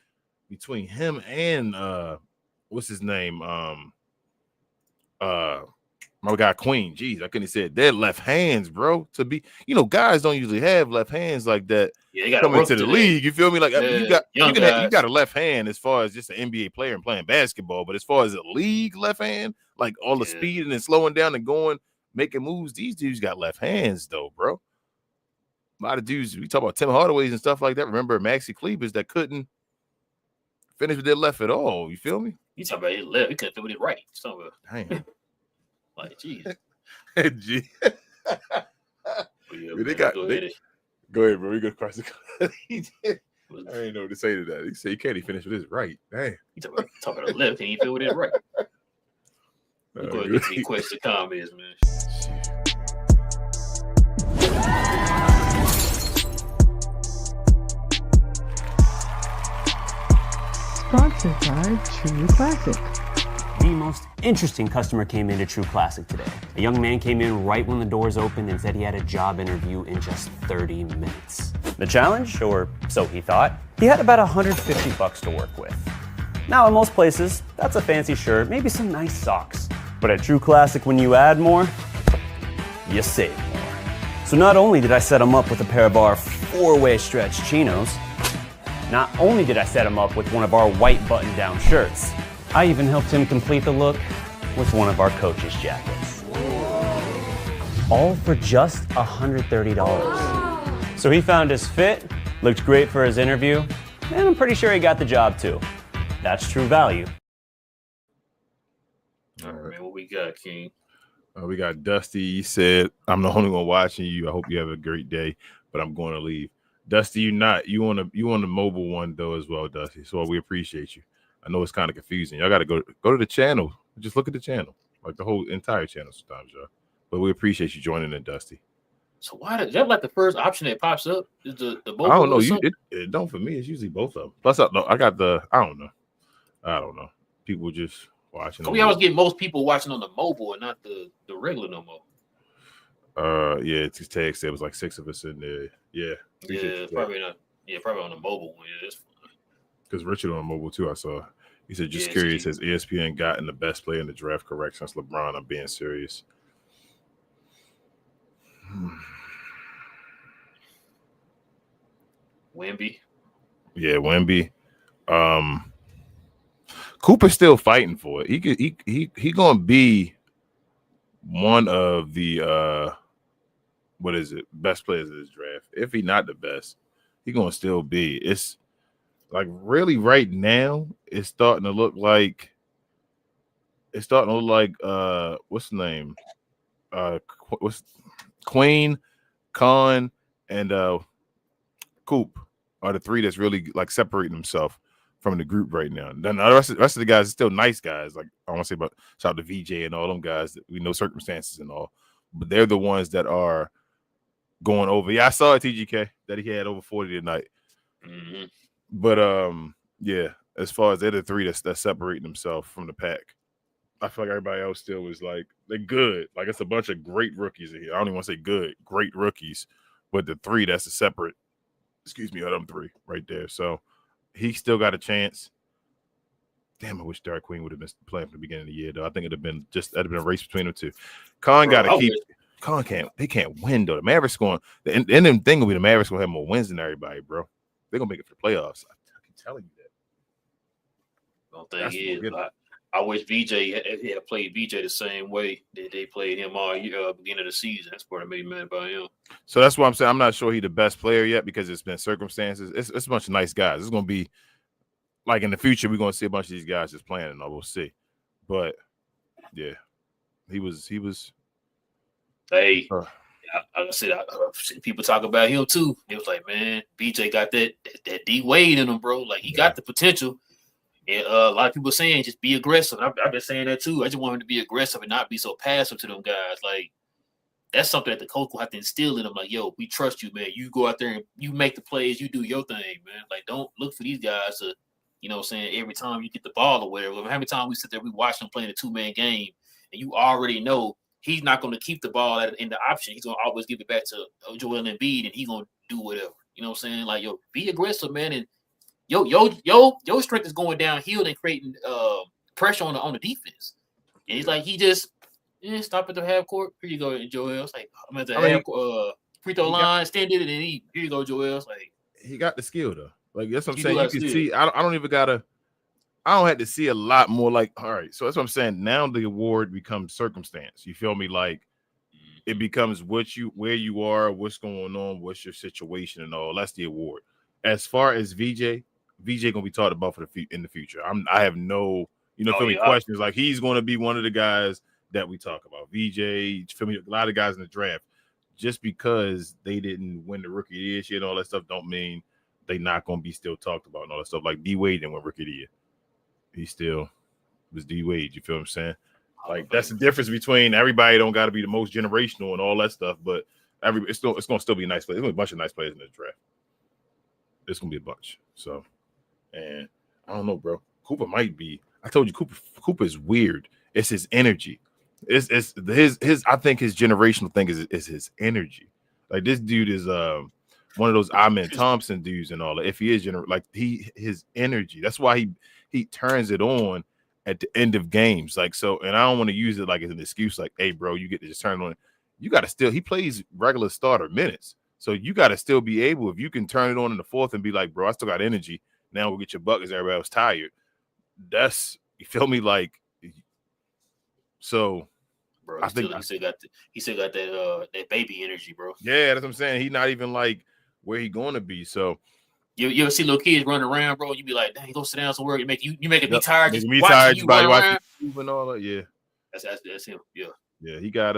between him and what's his name? My guy Queen. Jeez, I couldn't have said their left hands, bro. To be, guys don't usually have left hands like that. Yeah, you got coming into the league. You feel me? Like, you got a left hand as far as just an NBA player and playing basketball, but as far as a league left hand, like all the speed and then slowing down and going, making moves, these dudes got left hands though, bro. A lot of dudes, we talk about Tim Hardaway's and stuff like that. Remember Maxi Cleavers that couldn't finish with their left at all. You feel me? You talking about his left? He couldn't do with his right. Somewhere. Damn. Like, geez. Gee. Go ahead, bro. We go across the. I didn't know what to say to that. He said he can't even finish with his right. Dang. You talking about the left? He ain't feel with his right. Go ahead and get to your question comments, man. Sponsored by True Classic. The most interesting customer came into True Classic today. A young man came in right when the doors opened and said he had a job interview in just 30 minutes. The challenge, or so he thought, he had about $150 to work with. Now, in most places, that's a fancy shirt, maybe some nice socks. But at True Classic, when you add more, you save more. So not only did I set him up with a pair of our 4-way stretch chinos, not only did I set him up with one of our white button-down shirts, I even helped him complete the look with one of our coach's jackets. All for just $130. So he found his fit, looked great for his interview, and I'm pretty sure he got the job too. That's true value. All right, man, what we got, King? We got Dusty. He said, I'm the only one watching you. I hope you have a great day, but I'm going to leave. Dusty, you on the mobile one though as well, Dusty. So we appreciate you. I know it's kind of confusing. Y'all got to go to the channel. Just look at the channel, like the whole entire channel sometimes, y'all. But we appreciate you joining in, Dusty. So why is that like the first option that pops up? Is the mobile? I don't know. It don't for me. It's usually both of them. Plus, I got the. I don't know. People just watching. We always get most people watching on the mobile and not the regular no more. Yeah. Tag said it was like 6 of us in there. Yeah. Yeah, probably not. Yeah, probably on the mobile one. Yeah, that's fine. Because Richard on mobile too. I saw. He said, just curious, has ESPN gotten the best player in the draft correct since LeBron? I'm being serious. Wemby. Yeah, Wemby. Cooper's still fighting for it. He gonna be one of the best players of this draft. If he not the best, he gonna still be. It's like really right now, it's starting to look like what's the name? What's Queen, Khan, and Coop are the 3 that's really like separating themselves from the group right now. Then the rest of the guys are still nice guys. Like I want to say about shout out to VJ and all them guys that we know circumstances and all, but they're the ones that are going over. Yeah, I saw a TGK that he had over 40 tonight. Mm-hmm. But yeah, as far as they're the 3 that's separating themselves from the pack. I feel like everybody else still was like they're good. Like it's a bunch of great rookies in here. I don't even want to say good, great rookies, but the 3 that's a separate. Excuse me, of them 3 right there. So he still got a chance. Damn, I wish Derek Queen would have been playing from the beginning of the year, though. I think that'd have been a race between them 2. Con got to keep. Con can't. They can't win though. The Mavericks going. The ending thing will be the Mavericks will have more wins than everybody, bro. They're gonna make it for the playoffs. I keep telling you that. Don't think he is. I wish VJ had played VJ the same way that they played him all year, beginning of the season. That's part of made me mad about him. So that's why I'm saying I'm not sure he's the best player yet because it's been circumstances. It's a bunch of nice guys. It's gonna be like in the future we're gonna see a bunch of these guys just playing, and we'll see. But yeah, he was. Hey, I said I've seen people talk about him too. It was like, man, BJ got that D Wade in him, bro. Like he got the potential. And a lot of people saying just be aggressive. I've been saying that too. I just want him to be aggressive and not be so passive to them guys. Like that's something that the coach will have to instill in them. Like, yo, we trust you, man. You go out there and you make the plays. You do your thing, man. Like, don't look for these guys to, you know what I'm saying, every time you get the ball or whatever. How many times we sit there, we watch them playing a 2-man game, and you already know he's not going to keep the ball in the option. He's going to always give it back to Joel Embiid, and he's going to do whatever. You know what I'm saying? Like, yo, be aggressive, man, and your strength is going downhill and creating pressure on the defense. And he's like, he just stop at the half court. Here you go, Joel. It's like I'm at the half free throw line, extended, and then here you go, Joel. It's like he got the skill though. Like that's what I'm saying. You can see. I don't have to see a lot more. Like all right, so that's what I'm saying. Now the award becomes circumstance. You feel me? Like it becomes where you are, what's going on, what's your situation, and all. That's the award. As far as VJ gonna be talked about in the future. I have no, questions. Like he's gonna be one of the guys that we talk about. VJ, feel me, a lot of guys in the draft. Just because they didn't win the rookie of the year shit and all that stuff, don't mean they not gonna be still talked about and all that stuff. Like D Wade didn't win rookie of the year. He still was D Wade. You feel what I'm saying? Like that's the difference between everybody don't got to be the most generational and all that stuff, but it's gonna still be a nice player. There's gonna be a bunch of nice players in the draft. It's gonna be a bunch. So, and I don't know, bro. Cooper might be. I told you, Cooper is weird. It's his energy. It's his. I think his generational thing is his energy. Like this dude is one of those Amen Thompson dudes and all that. If he is his energy. That's why he turns it on at the end of games. Like, so, and I don't want to use it like as an excuse, like, hey, bro, you get to just turn it on. You got to still, he plays regular starter minutes. So you got to still be able, if you can turn it on in the fourth and be like, bro, I still got energy. Now we'll get your buckets. Everybody else tired. That's, you feel me? Like, so. Bro, he still got that baby energy, bro. Yeah, that's what I'm saying. He's not even like where he going to be. So you ever see little kids running around, bro? You be like, dang, go sit down somewhere. You make it be tired. Just be tired. You watching and all that. Yeah, that's him. Yeah, yeah. He got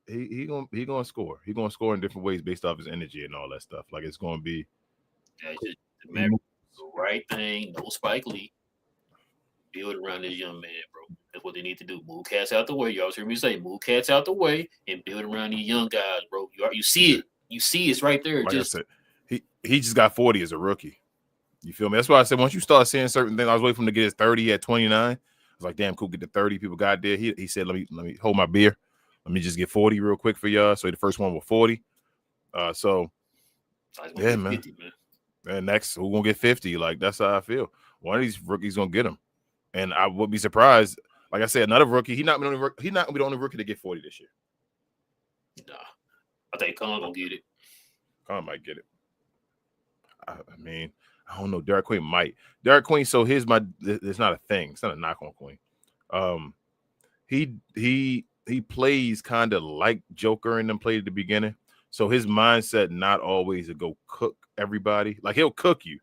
he gonna score. He gonna score in different ways based off his energy and all that stuff. Like it's gonna be just the right thing. No Spike Lee. Build around this young man, bro. That's what they need to do. Move cats out the way. You always hear me say, move cats out the way and build around these young guys, bro. You see it. You see it's right there. Like I said, he just got 40 as a rookie. You feel me? That's why I said once you start seeing certain things, I was waiting for him to get his 30 at 29. I was like, damn, cool, get the 30. People got there. He said, let me hold my beer. Let me just get 40 real quick for y'all. So the first one was 40. So yeah, man. 50, man. And next, who gonna get 50? Like that's how I feel. One of these rookies gonna get them. And I would be surprised. Like I said, another rookie. He's not gonna be the only rookie to get 40 this year. Nah, I think Khan gonna get it. Khan might get it. I mean, I don't know. Derek Queen might. Derek Queen. So here's my. It's not a thing. It's not a knock on Queen. He plays kind of like Joker and them played at the beginning. So his mindset not always to go cook everybody. Like he'll cook you.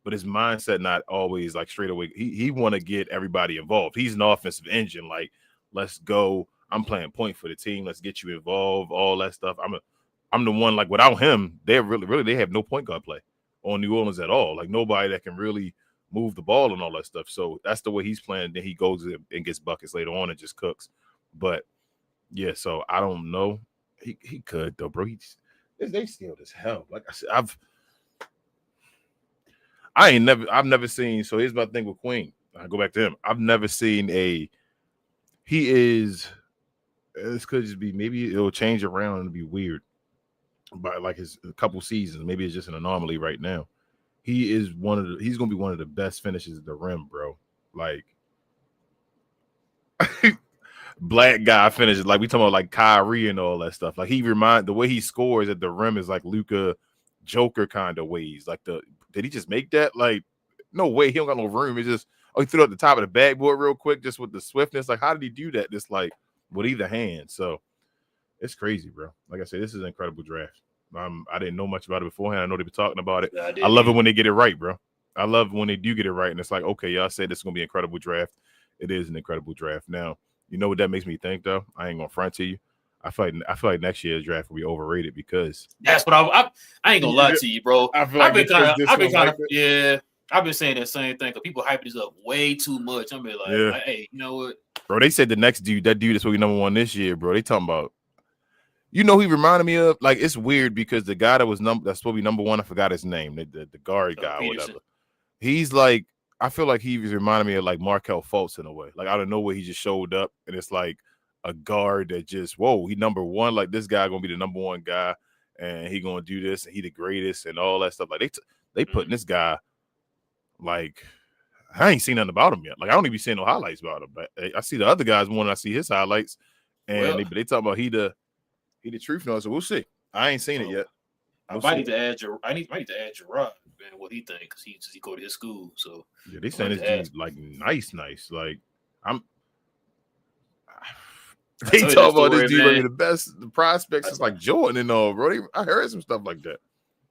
But his mindset not always like straight away. He want to get everybody involved. He's an offensive engine. Like, let's go. I'm playing point for the team. Let's get you involved. All that stuff. I'm the one. Like without him, they really have no point guard play on New Orleans at all. Like nobody that can really move the ball and all that stuff. So that's the way he's playing. Then he goes and gets buckets later on and just cooks. But yeah, so I don't know. He could though, bro. They skilled as hell. Like I said, I've never seen. So here's my thing with Queen. I go back to him. I've never seen this could just be, maybe it'll change around and be weird. But like a couple seasons, maybe it's just an anomaly right now. He's gonna be one of the best finishes at the rim, bro. Like black guy finishes. Like we talking about like Kyrie and all that stuff. Like the way he scores at the rim is like Luka Joker kind of ways. Like did he just make that? Like, no way. He don't got no room. It's just, he threw it at the top of the backboard real quick, just with the swiftness. Like, how did he do that? Just like with either hand. So it's crazy, bro. Like I said, this is an incredible draft. I didn't know much about it beforehand. I know they've been talking about it. Yeah, I love it when they get it right, bro. I love when they do get it right. And it's like, okay, y'all said this is going to be an incredible draft. It is an incredible draft. Now, you know what that makes me think, though? I ain't going to front to you. I feel like next year's draft will be overrated because that's what I ain't gonna lie to you, bro. I've been saying that same thing because people hype this up way too much. I'm like, hey, you know what, bro? They said the next dude, that dude is supposed to be number one this year, bro. They talking about, you know, he reminded me of, like, it's weird because the guy that's supposed to be number one, I forgot his name, the guard guy or whatever. He's like, I feel like he was reminding me of like Markelle Fultz in a way. Like out of nowhere, he just showed up and it's like a guard that just, whoa, he number one. Like this guy gonna be the number one guy, and he gonna do this, and he the greatest, and all that stuff. Like they putting this guy, like I ain't seen nothing about him yet. Like I don't even see no highlights about him. But I see the other guys more than I see his highlights, and they talk about he the truth now. So we'll see. I ain't seen it yet. I might need to add Gerard, man, what he think because he go to his school. So yeah, they saying this dude's like nice. Like they talk about this dude being the best. The prospects is like Jordan and all, bro. I heard some stuff like that.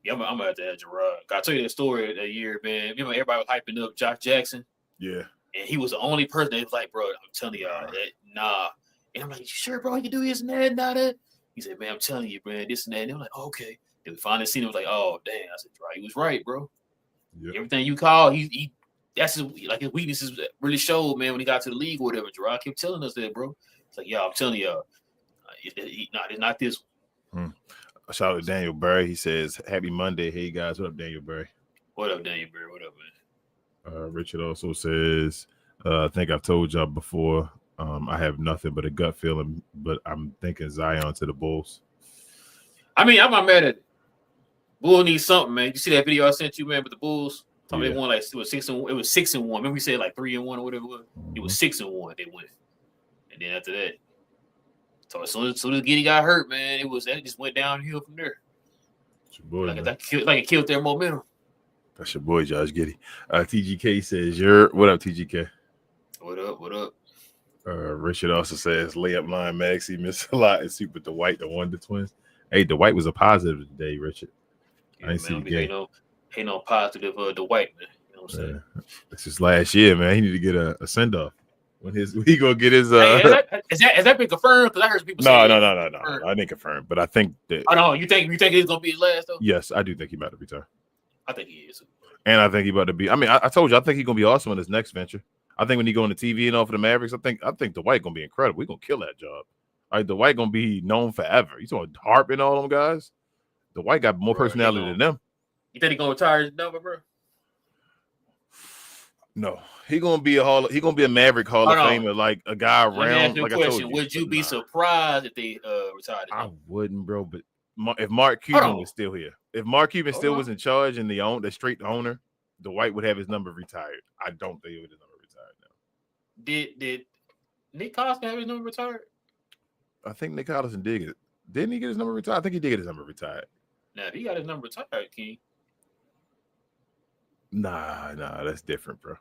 Yeah, I'm gonna have to add Gerard. I'll tell you that story that year, man. Remember everybody was hyping up Josh Jackson? Yeah. And he was the only person that was like, bro, I'm telling y'all that, nah. And I'm like, you sure, bro? You can do this and that and that? He said, man, I'm telling you, man, this and that. And they're like, oh, okay. Then we finally seen him. Was like, oh, damn. I said, right, he was right, bro. Yep. Everything you call, that's his weaknesses really showed, man, when he got to the league or whatever. Gerard kept telling us that, bro. It's like, I'm telling y'all, it's not this one. Shout out to Daniel Berry. He says, happy Monday. Hey, guys. What up, Daniel Berry? What up, Daniel Berry? What up, man? Richard also says, I think I've told y'all before, I have nothing but a gut feeling, but I'm thinking Zion to the Bulls. I mean, I'm not mad at it. Bull needs something, man. You see that video I sent you, man, with the Bulls? So they won like it was 6-1. It was 6-1. Remember we said like 3-1 or whatever it was. It was 6-1. They went, and then after that, so as soon as Giddy got hurt, man, that just went downhill from there. It's your boy, like it killed their momentum. That's your boy, Josh Giddy. TGK says, what up, TGK? What up? Richard also says, layup line, Maxie missed a lot and Super Dwight, the Wonder Twins. Hey, Dwight was a positive today, Richard. Yeah, I ain't see the game. Ain't no positive Dwight, man. You know what I'm saying? This is last year, man. He need to get a send-off. When he gonna get his has that been confirmed? Because I heard people say no. I didn't confirm, but I think that you think he's gonna be his last though? Yes, I do think he about to return. I think he is. And I think he about to be. I mean, I told you I think he's gonna be awesome in his next venture. I think when he go on the TV and off of the Mavericks, I think Dwight gonna be incredible. We're gonna kill that job. Dwight gonna be known forever. He's gonna harp and all them guys. Dwight got more personality than them. You think he gonna retire his number, bro? No, he gonna be a Maverick Hall of Famer, like a guy around. Like I told you, would you be surprised if they retired? I wouldn't, bro. But if Mark Cuban was still here, if Mark Cuban still was in charge and the straight owner, Dwight would have his number retired. I don't think he would have his number retired now. Did Nick Collison have his number retired? I think Nick Collison did it. Didn't he get his number retired? I think he did get his number retired. Now, if he got his number retired, King. Nah, that's different, bro.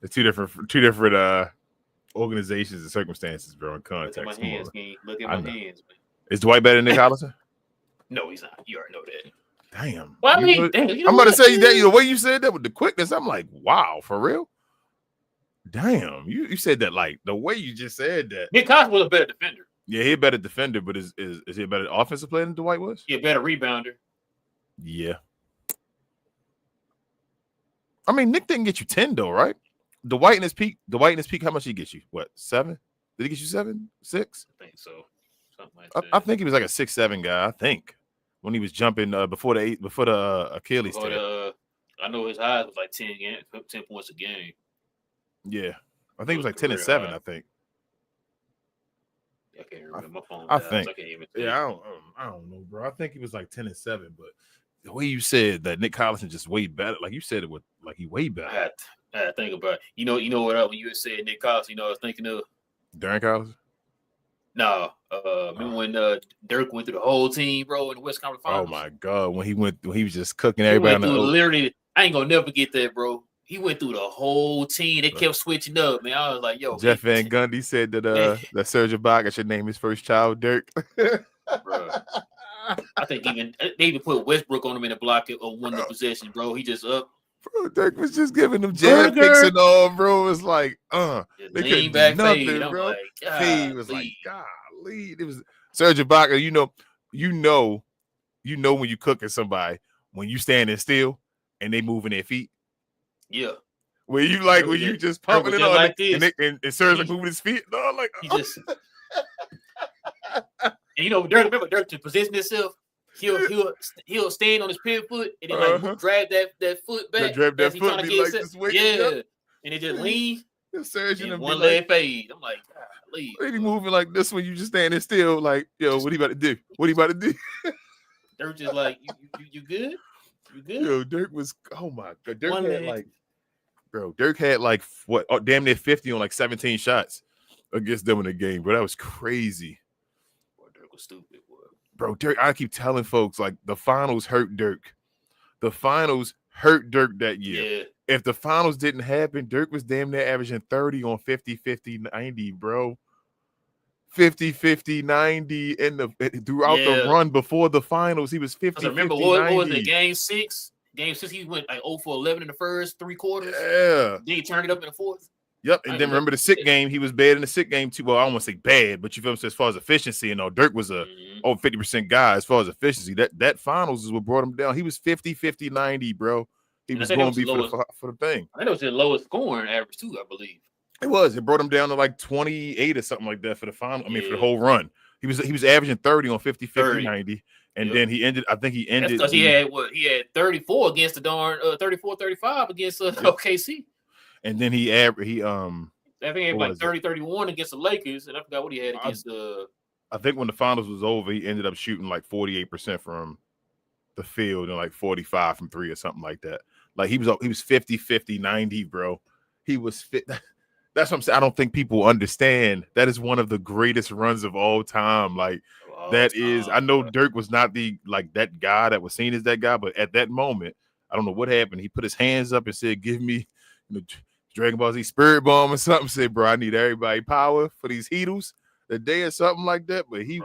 It's two different organizations and circumstances, bro, and context. Look at my hands, King. Look at my hands, man. Is Dwight better than Nick Collison? No, he's not. You already know that. Damn. Well, I mean, I'm about to say that the way you said that with the quickness, I'm like, wow, for real? Damn. You said that like the way you just said that. Nick Collison was a better defender. Yeah, he a better defender, but is he a better offensive player than Dwight was? Yeah, better rebounder. Yeah. I mean, Nick didn't get you 10 though, right? Dwight in his peak, how much did he get you? What, 7? Did he get you 7? 6? I think so. Something like that. I think he was like a 6'7" guy, I think. When he was jumping before the Achilles tear. I know his highs was like 10 points a game. Yeah. I think it was like 10 and 7, I think. I can't remember my phone. I think. I don't know, bro. I think he was like 10 and 7, but the way you said that Nick Collison just way better, like you said it with like he way better. I had to think about it. You know what? When you said Nick Collison, I was thinking of Darren Collison. No, remember when Dirk went through the whole team, bro, in the West Conference Finals? Oh my God, when he was just cooking everybody. Literally, I ain't gonna never get that, bro. He went through the whole team. They kept switching up, man. I was like, yo. Jeff Van Gundy said that Serge Ibaka should name his first child Dirk. Bro. I think they even put Westbrook on him in the block of one of the possession, bro. He just up. Bro, Dirk was just giving them jab picks and all, bro. It was like, they couldn't do nothing, fade. Bro. Like, fade was like, golly. It was Serge Ibaka. You know when you cooking somebody when you standing still and they moving their feet. Yeah. When you just pumping it on like and Serge like moving his feet. No, like he just. And Dirk to position himself. He'll stand on his pivot foot and then like grab that foot back. Grab that foot and be like this way. Yeah. And it just leave. And one leg fade. I'm like, leave. He moving like this when you just standing still, like, yo, what he about to do? What he about to do? Dirk just like, you good? You good? Yo, Dirk was, oh my God. Dirk had like what, damn near 50 on like 17 shots against them in the game, bro. That was crazy. Dirk was stupid, boy. Bro, Dirk, I keep telling folks, like, the finals hurt Dirk. The finals hurt Dirk that year. Yeah. If the finals didn't happen, Dirk was damn near averaging 30 on 50, 50, 90, bro. 50, 50, 90 throughout the run before the finals. He was 50, 50, 90. What was it, game 6? Game 6, he went like 0 for 11 in the first 3 quarters. Yeah. Then he turned it up in the fourth. Yep, and then remember the sick game. He was bad in the sick game too. Well, I don't want to say bad, but you feel me? So as far as efficiency, Dirk was a 50% guy as far as efficiency. That finals is what brought him down. He was 50, 50, 90, bro. He was going to be for the thing. I think it was the lowest scoring average too, I believe. It was. It brought him down to like 28 or something like that for the final. I mean, for the whole run. He was averaging 30 on 50, 50, 90. And then he ended. I think he ended because he had 34 against the darn 34, 35 against OKC. And then he I think he had like 30, 31 against the Lakers, and I forgot what he had against the. I think when the finals was over, he ended up shooting like 48% from the field and like 45 from 3 or something like that. Like he was 50-50, 90, bro. He was fit. That's what I'm saying. I don't think people understand that is one of the greatest runs of all time. Like I know Dirk was not that guy that was seen as that guy, but at that moment, I don't know what happened. He put his hands up and said, "Give me Dragon Ball Z Spirit Bomb or something." Said, "Bro, I need everybody power for these Heatles the day or something like that." But he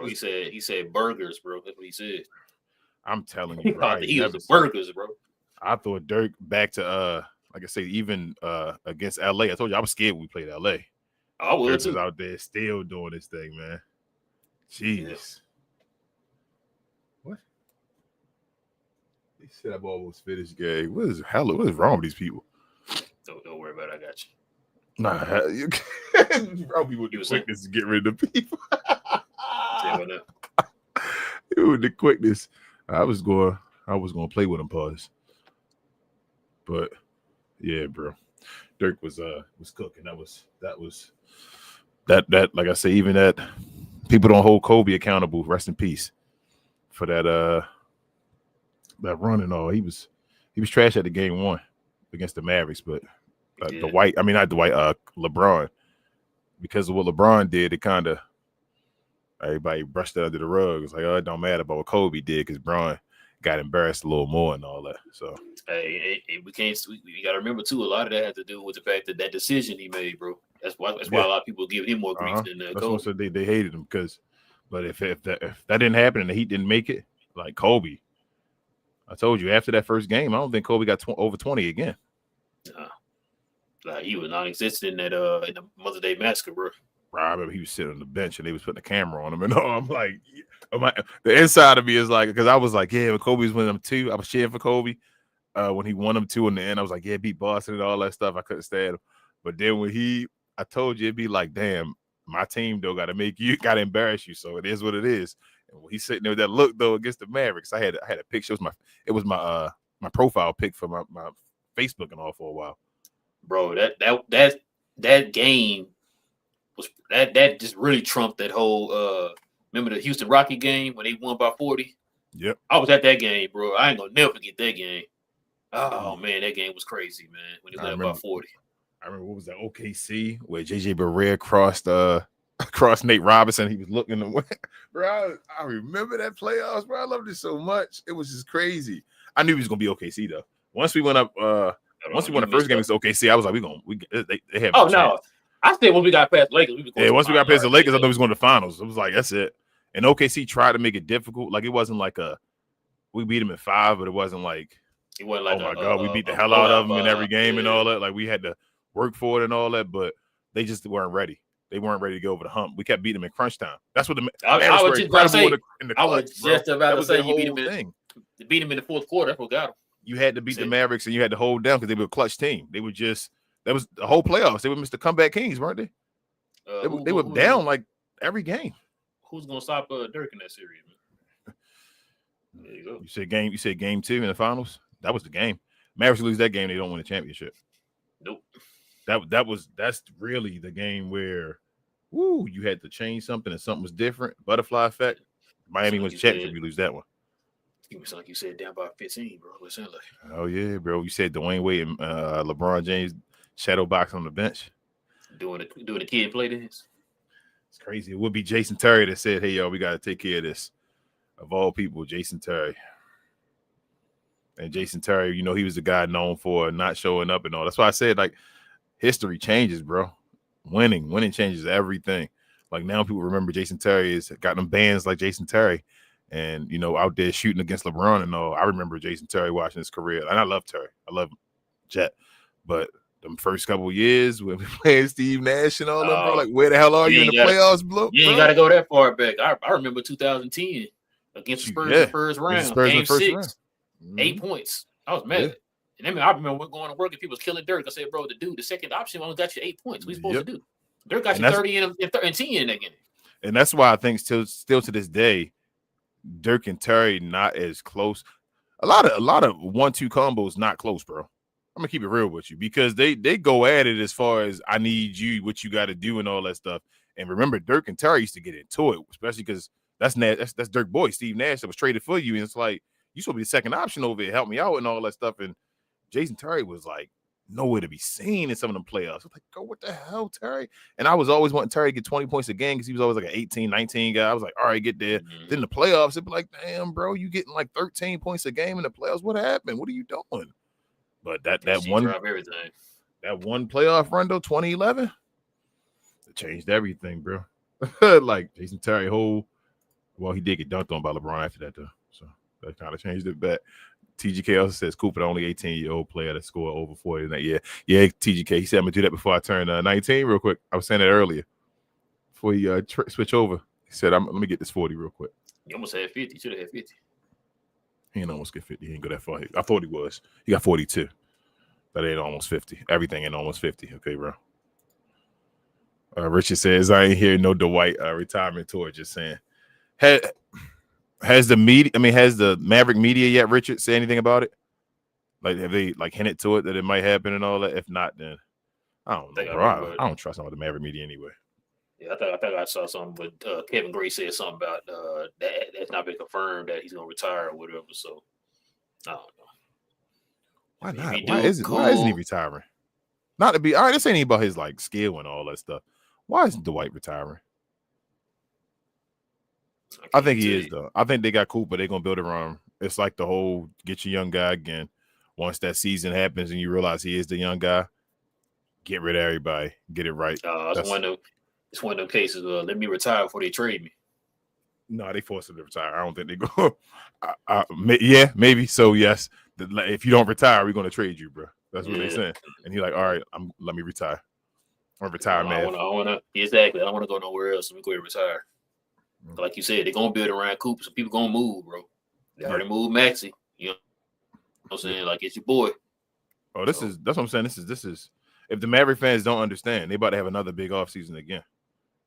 said burgers, bro. That's what he said. I'm telling you, bro. He was the burgers, bro. I thought Dirk back to like I say, even against LA. I told you I was scared when we played LA. I was Dirk was out there still doing this thing, man. Jeez. Yeah. What? They said I've almost finished game. What is wrong with these people? Don't worry about it. I got you. Nah, you probably with the quickness to get rid of the people. With the quickness. I was going to play with him, pause. But yeah, bro. Dirk was cooking. That was like I say, even that people don't hold Kobe accountable. Rest in peace for that run and all. He was trash at the game 1 against the Mavericks, but LeBron, because of what LeBron did, it kind of everybody brushed it under the rug. It's like, oh, it don't matter about what Kobe did because Bron got embarrassed a little more and all that. So we got to remember too. A lot of that had to do with the fact that decision he made, bro. That's why a lot of people give him more grief than Kobe. So they hated him but if that didn't happen and the Heat didn't make it, like Kobe, I told you after that first game, I don't think Kobe got over 20 again. Like he was non-existent in the Mother's Day Massacre, bro. I remember he was sitting on the bench and they was putting a camera on him and all. I'm like, the inside of me is like, because I was like, yeah, when Kobe was winning them 2, I was cheering for Kobe. When he won them 2 in the end, I was like, yeah, beat Boston and all that stuff. I couldn't stand him. But then when I told you, it'd be like, damn, my team though got to embarrass you. So it is what it is. And when he's sitting there with that look though against the Mavericks, I had a picture. It was my profile pic for my Facebook and all for a while. Bro, that game was that just really trumped that whole remember the Houston Rocket game when they won by 40? Yep. I was at that game, bro. I ain't gonna never forget that game. Oh man, that game was crazy, man. When they won by 40. I remember what was that OKC where JJ Barea crossed Nate Robinson. He was looking away. Bro, I remember that playoffs, bro. I loved it so much. It was just crazy. I knew he was gonna be OKC though. Once we went up once we won the first game against OKC, I was like, they have no chance. I said when we got past Lakers, once we got past the Lakers, I thought we was going to the finals. It was like, that's it. And OKC tried to make it difficult. Like it wasn't like we beat them in 5, but it wasn't like oh my God, we beat the hell out of them in every game and all that. Like we had to work for it and all that, but they just weren't ready. They weren't ready to go over the hump. We kept beating them in crunch time. That's what I was just about to say. You beat them in the fourth quarter. I forgot them. You had to beat the Mavericks and you had to hold down because they were a clutch team. They were just that was the whole playoffs. They were Mr. Comeback Kings, weren't they? They were down like every game. Who's gonna stop Dirk in that series, man? There you go. You said game 2 in the finals. That was the game. Mavericks lose that game, they don't win the championship. Nope. That's really the game where you had to change something and something was different. Butterfly effect. Miami wins the championship, you lose that one. It was like you said down by 15, bro. What it sounded like. Oh yeah, bro. You said Dwayne Wade and LeBron James shadow box on the bench. Doing the kid play dance. It's crazy. It would be Jason Terry that said, hey, yo, we got to take care of this. Of all people, Jason Terry. And Jason Terry, he was the guy known for not showing up and all. That's why I said, like, history changes, bro. Winning changes everything. Like, now people remember Jason Terry has got them bands like Jason Terry and, out there shooting against LeBron and all. I remember Jason Terry watching his career. And I love Terry. I love Jet. But them first couple of years when we playing Steve Nash and all them, bro, like, where the hell are you in the playoffs, bro? You ain't got to go that far back. I remember 2010 against the Spurs in the first round. Game 6, 8 points. I was mad. Yeah. And I remember going to work and people was killing Dirk. I said, bro, the second option only got you 8 points. What are you supposed to do? Dirk got you 30 and 10 in that game. And that's why I think still to this day, Dirk and Terry not as close. A lot of 1-2 combos not close, bro. I'm gonna keep it real with you because they go at it as far as I need you, what you got to do, and all that stuff. And remember, Dirk and Terry used to get into it, especially because that's Dirk boy, Steve Nash, that was traded for you, and it's like you supposed to be the second option over here, help me out and all that stuff. And Jason Terry was like nowhere to be seen in some of them playoffs. I was like, go, what the hell, Terry? And I was always wanting Terry to get 20 points a game because he was always like an 18, 19 guy. I was like, all right, get there. Mm-hmm. Then the playoffs, it'd be like, damn, bro, you getting like 13 points a game in the playoffs. What happened? What are you doing? But that one drive everything. That one playoff run though, 2011, it changed everything, bro. Like Jason Terry, well, he did get dunked on by LeBron after that though, so that kind of changed it back. TGK also says Cooper, the only 18-year-old player that scored over 40 in that year. Yeah, TGK. He said I'm gonna do that before I turn 19 real quick. I was saying that earlier before you switch over. He said, let me get this 40 real quick. He almost had 50. He should have had 50. He didn't almost get 50. He didn't go that far. I thought he was. He got 42. That ain't almost 50. Everything ain't almost 50. Okay, bro. Richard says, I ain't hear no Dwight retirement tour. Just saying. Has the media, has the Maverick media yet, Richard, say anything about it? Like, have they like hinted to it that it might happen and all that? If not, then I don't know, bro. I don't trust some of the Maverick media anyway. Yeah, I think I saw something, but Kevin Gray said something about that's not been confirmed that he's gonna retire or whatever. So I don't know. Why not? Why isn't he retiring? Not to be all right. This ain't about his like skill and all that stuff. Why isn't Dwight retiring? I think he is though. I think they got Cooper. They're gonna build around him. It's like the whole get your young guy again. Once that season happens and you realize he is the young guy, get rid of everybody. Get it right. It's one of those cases. Let me retire before they trade me. No, they forced him to retire. I don't think they go. Yeah, maybe. So yes, if you don't retire, we're gonna trade you, bro. That's what they're saying. And he's like, all right, let me retire. I'm retire, man. I wanna exactly. I don't want to go nowhere else. Let me go ahead and retire. Mm-hmm. Like you said, they're gonna build around Cooper. So people gonna move, bro. They already moved Maxey. You know what I'm saying? Like, it's your boy. Oh, that's what I'm saying. This is if the Maverick fans don't understand, they about to have another big offseason again.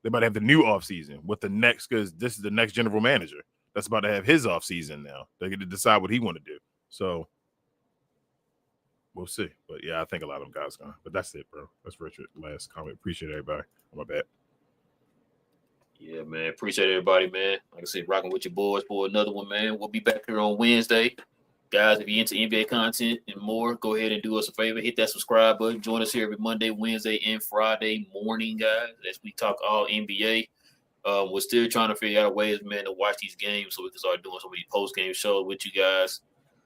They about to have the new offseason with the next, because this is the next general manager that's about to have his offseason now. They get to decide what he want to do. So we'll see. But yeah, I think a lot of them guys gone. But that's it, bro. That's Richard. Last comment. Appreciate everybody. My bad. Yeah, man. Appreciate everybody, man. Like I said, rocking with your boys for another one, man. We'll be back here on Wednesday. Guys, if you're into NBA content and more, go ahead and do us a favor. Hit that subscribe button. Join us here every Monday, Wednesday, and Friday morning, guys, as we talk all NBA. We're still trying to figure out ways, man, to watch these games so we can start doing some of these post-game shows with you guys.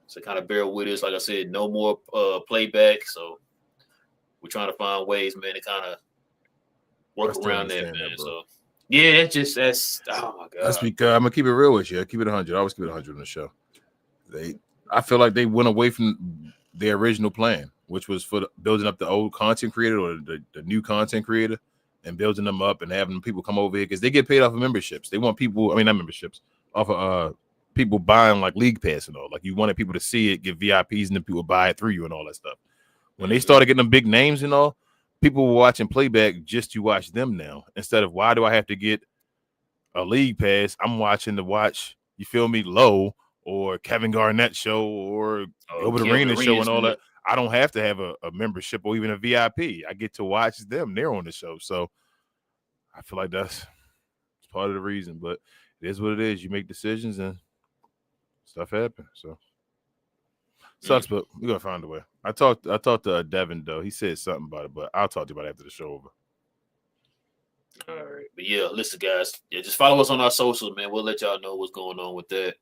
So kind of bear with us. Like I said, no more playback. So we're trying to find ways, man, to kind of work around that, man. So yeah, that's oh my God. That's because I'm gonna keep it real with you. I keep it 100. I always keep it 100 on the show. I feel like they went away from their original plan, which was for building up the old content creator or the new content creator and building them up and having people come over here because they get paid off of memberships. They want people, not memberships, off of people buying like league pass and all. Like you wanted people to see it, get VIPs, and then people buy it through you and all that stuff. When they started getting them big names and all, people were watching Playback just to watch them now. Instead of why do I have to get a league pass? I'm watching to watch, you feel me, Low or Kevin Garnett show or Gilbert Arenas show and all that. I don't have to have a membership or even a VIP. I get to watch them. They're on the show. So I feel like that's part of the reason. But it is what it is. You make decisions and stuff happens. So sucks, but we're gonna find a way. I talked to Devin though. He said something about it, but I'll talk to you about it after the show over. All right. But yeah, listen, guys. Yeah, just follow us on our socials, man. We'll let y'all know what's going on with that.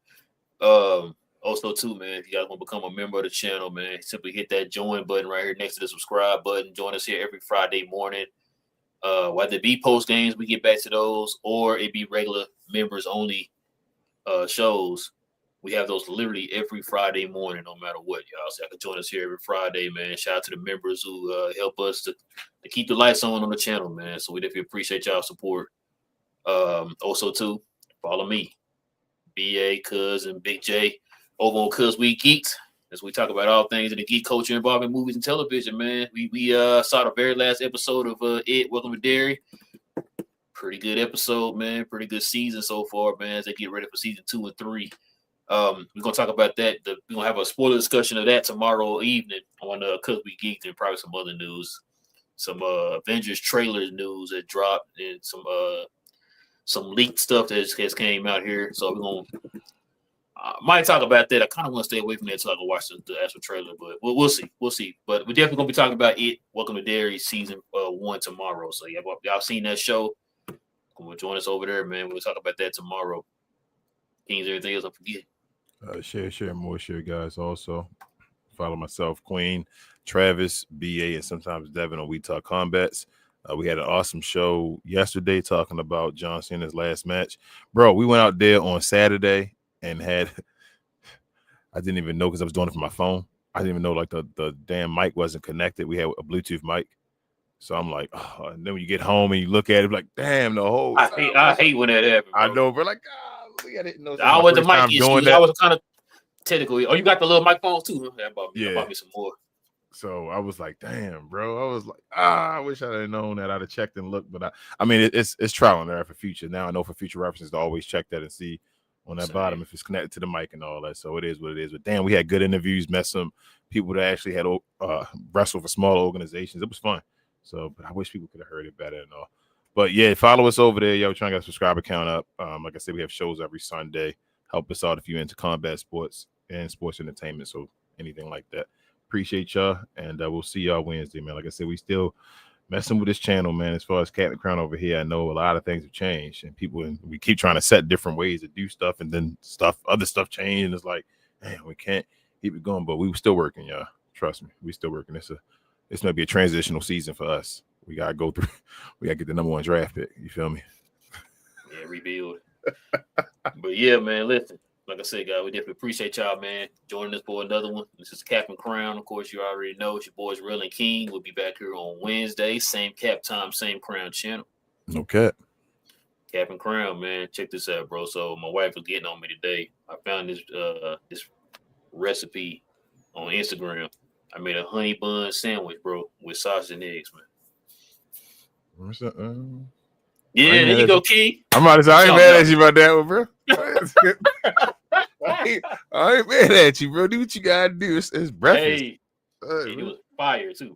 Also too, man, if you guys want to become a member of the channel, man, simply hit that join button right here next to the subscribe button. Join us here every Friday morning. Whether it be post games, we get back to those, or it be regular members only shows. We have those literally every Friday morning, no matter what, y'all. So I can join us here every Friday, man. Shout out to the members who help us to keep the lights on the channel, man. So we definitely appreciate y'all support. Also too, follow me, BA, Cuz, and Big J over on Cuz We Geeked, as we talk about all things in the geek culture involving movies and television, man. We saw the very last episode of It, Welcome to Derry. Pretty good episode, man. Pretty good season so far, man, as they get ready for season 2 and 3. We're gonna talk about that. We're gonna have a spoiler discussion of that tomorrow evening on Cuz We Geeked, and probably some other news. Some Avengers trailers news that dropped, and some leaked stuff that has came out here. So we're gonna Might talk about that. I kind of want to stay away from that so I can watch the actual trailer, but we'll see. We'll see. But we're definitely gonna be talking about it. Welcome to Dairy season 1 tomorrow. So y'all seen that show? Come on, join us over there, man. We'll talk about that tomorrow. Kings, everything else I forget. Share more, guys. Also, follow myself, Queen, Travis, BA, and sometimes Devin on We Talk Combats. We had an awesome show yesterday talking about John Cena's last match. Bro, we went out there on Saturday and I didn't even know because I was doing it from my phone. I didn't even know like the damn mic wasn't connected. We had a Bluetooth mic. So I'm like, oh, and then when you get home and you look at it, like, damn, the whole I hate when that happens. I know, bro. Like, I didn't know. I was the mic issue. I was kind of technical. Oh, you got the little microphones too? Huh? I bought me some more. So I was like, damn, bro. I was like, I wish I'd have known that. I'd have checked and looked. But I mean, it's trial and error for future. Now I know for future references to always check that and see on that bottom if it's connected to the mic and all that. So it is what it is. But damn, we had good interviews, met some people that actually had wrestled for small organizations. It was fun. So, but I wish people could have heard it better and all. But yeah, follow us over there. Yo, we're trying to get a subscriber count up. Like I said, we have shows every Sunday. Help us out if you're into combat sports and sports entertainment. So anything like that. Appreciate y'all, and we'll see y'all Wednesday, man. Like I said, we still messing with this channel, man. As far as Captain Crown over here, I know a lot of things have changed, and we keep trying to set different ways to do stuff, and then other stuff change, and it's like, man, we can't keep it going, but we still working, y'all. Trust me, we still working. It's gonna be a transitional season for us. We gotta go through. We gotta get the #1 draft pick. You feel me? Yeah, rebuild. But yeah, man, listen. Like I said, guys, we definitely appreciate y'all, man, joining us for another one. This is Captain Crown. Of course, you already know it's your boys, Relle and King. We'll be back here on Wednesday. Same cap time, same crown channel. No cap. Captain Crown, man. Check this out, bro. So my wife was getting on me today. I found this recipe on Instagram. I made a honey bun sandwich, bro, with sausage and eggs, man. What's that? Yeah, there you go, King. I'm about to say, I ain't mad at you about that one, bro. I ain't mad at you, bro. Do what you gotta do. It's breakfast. Hey, it was fire too.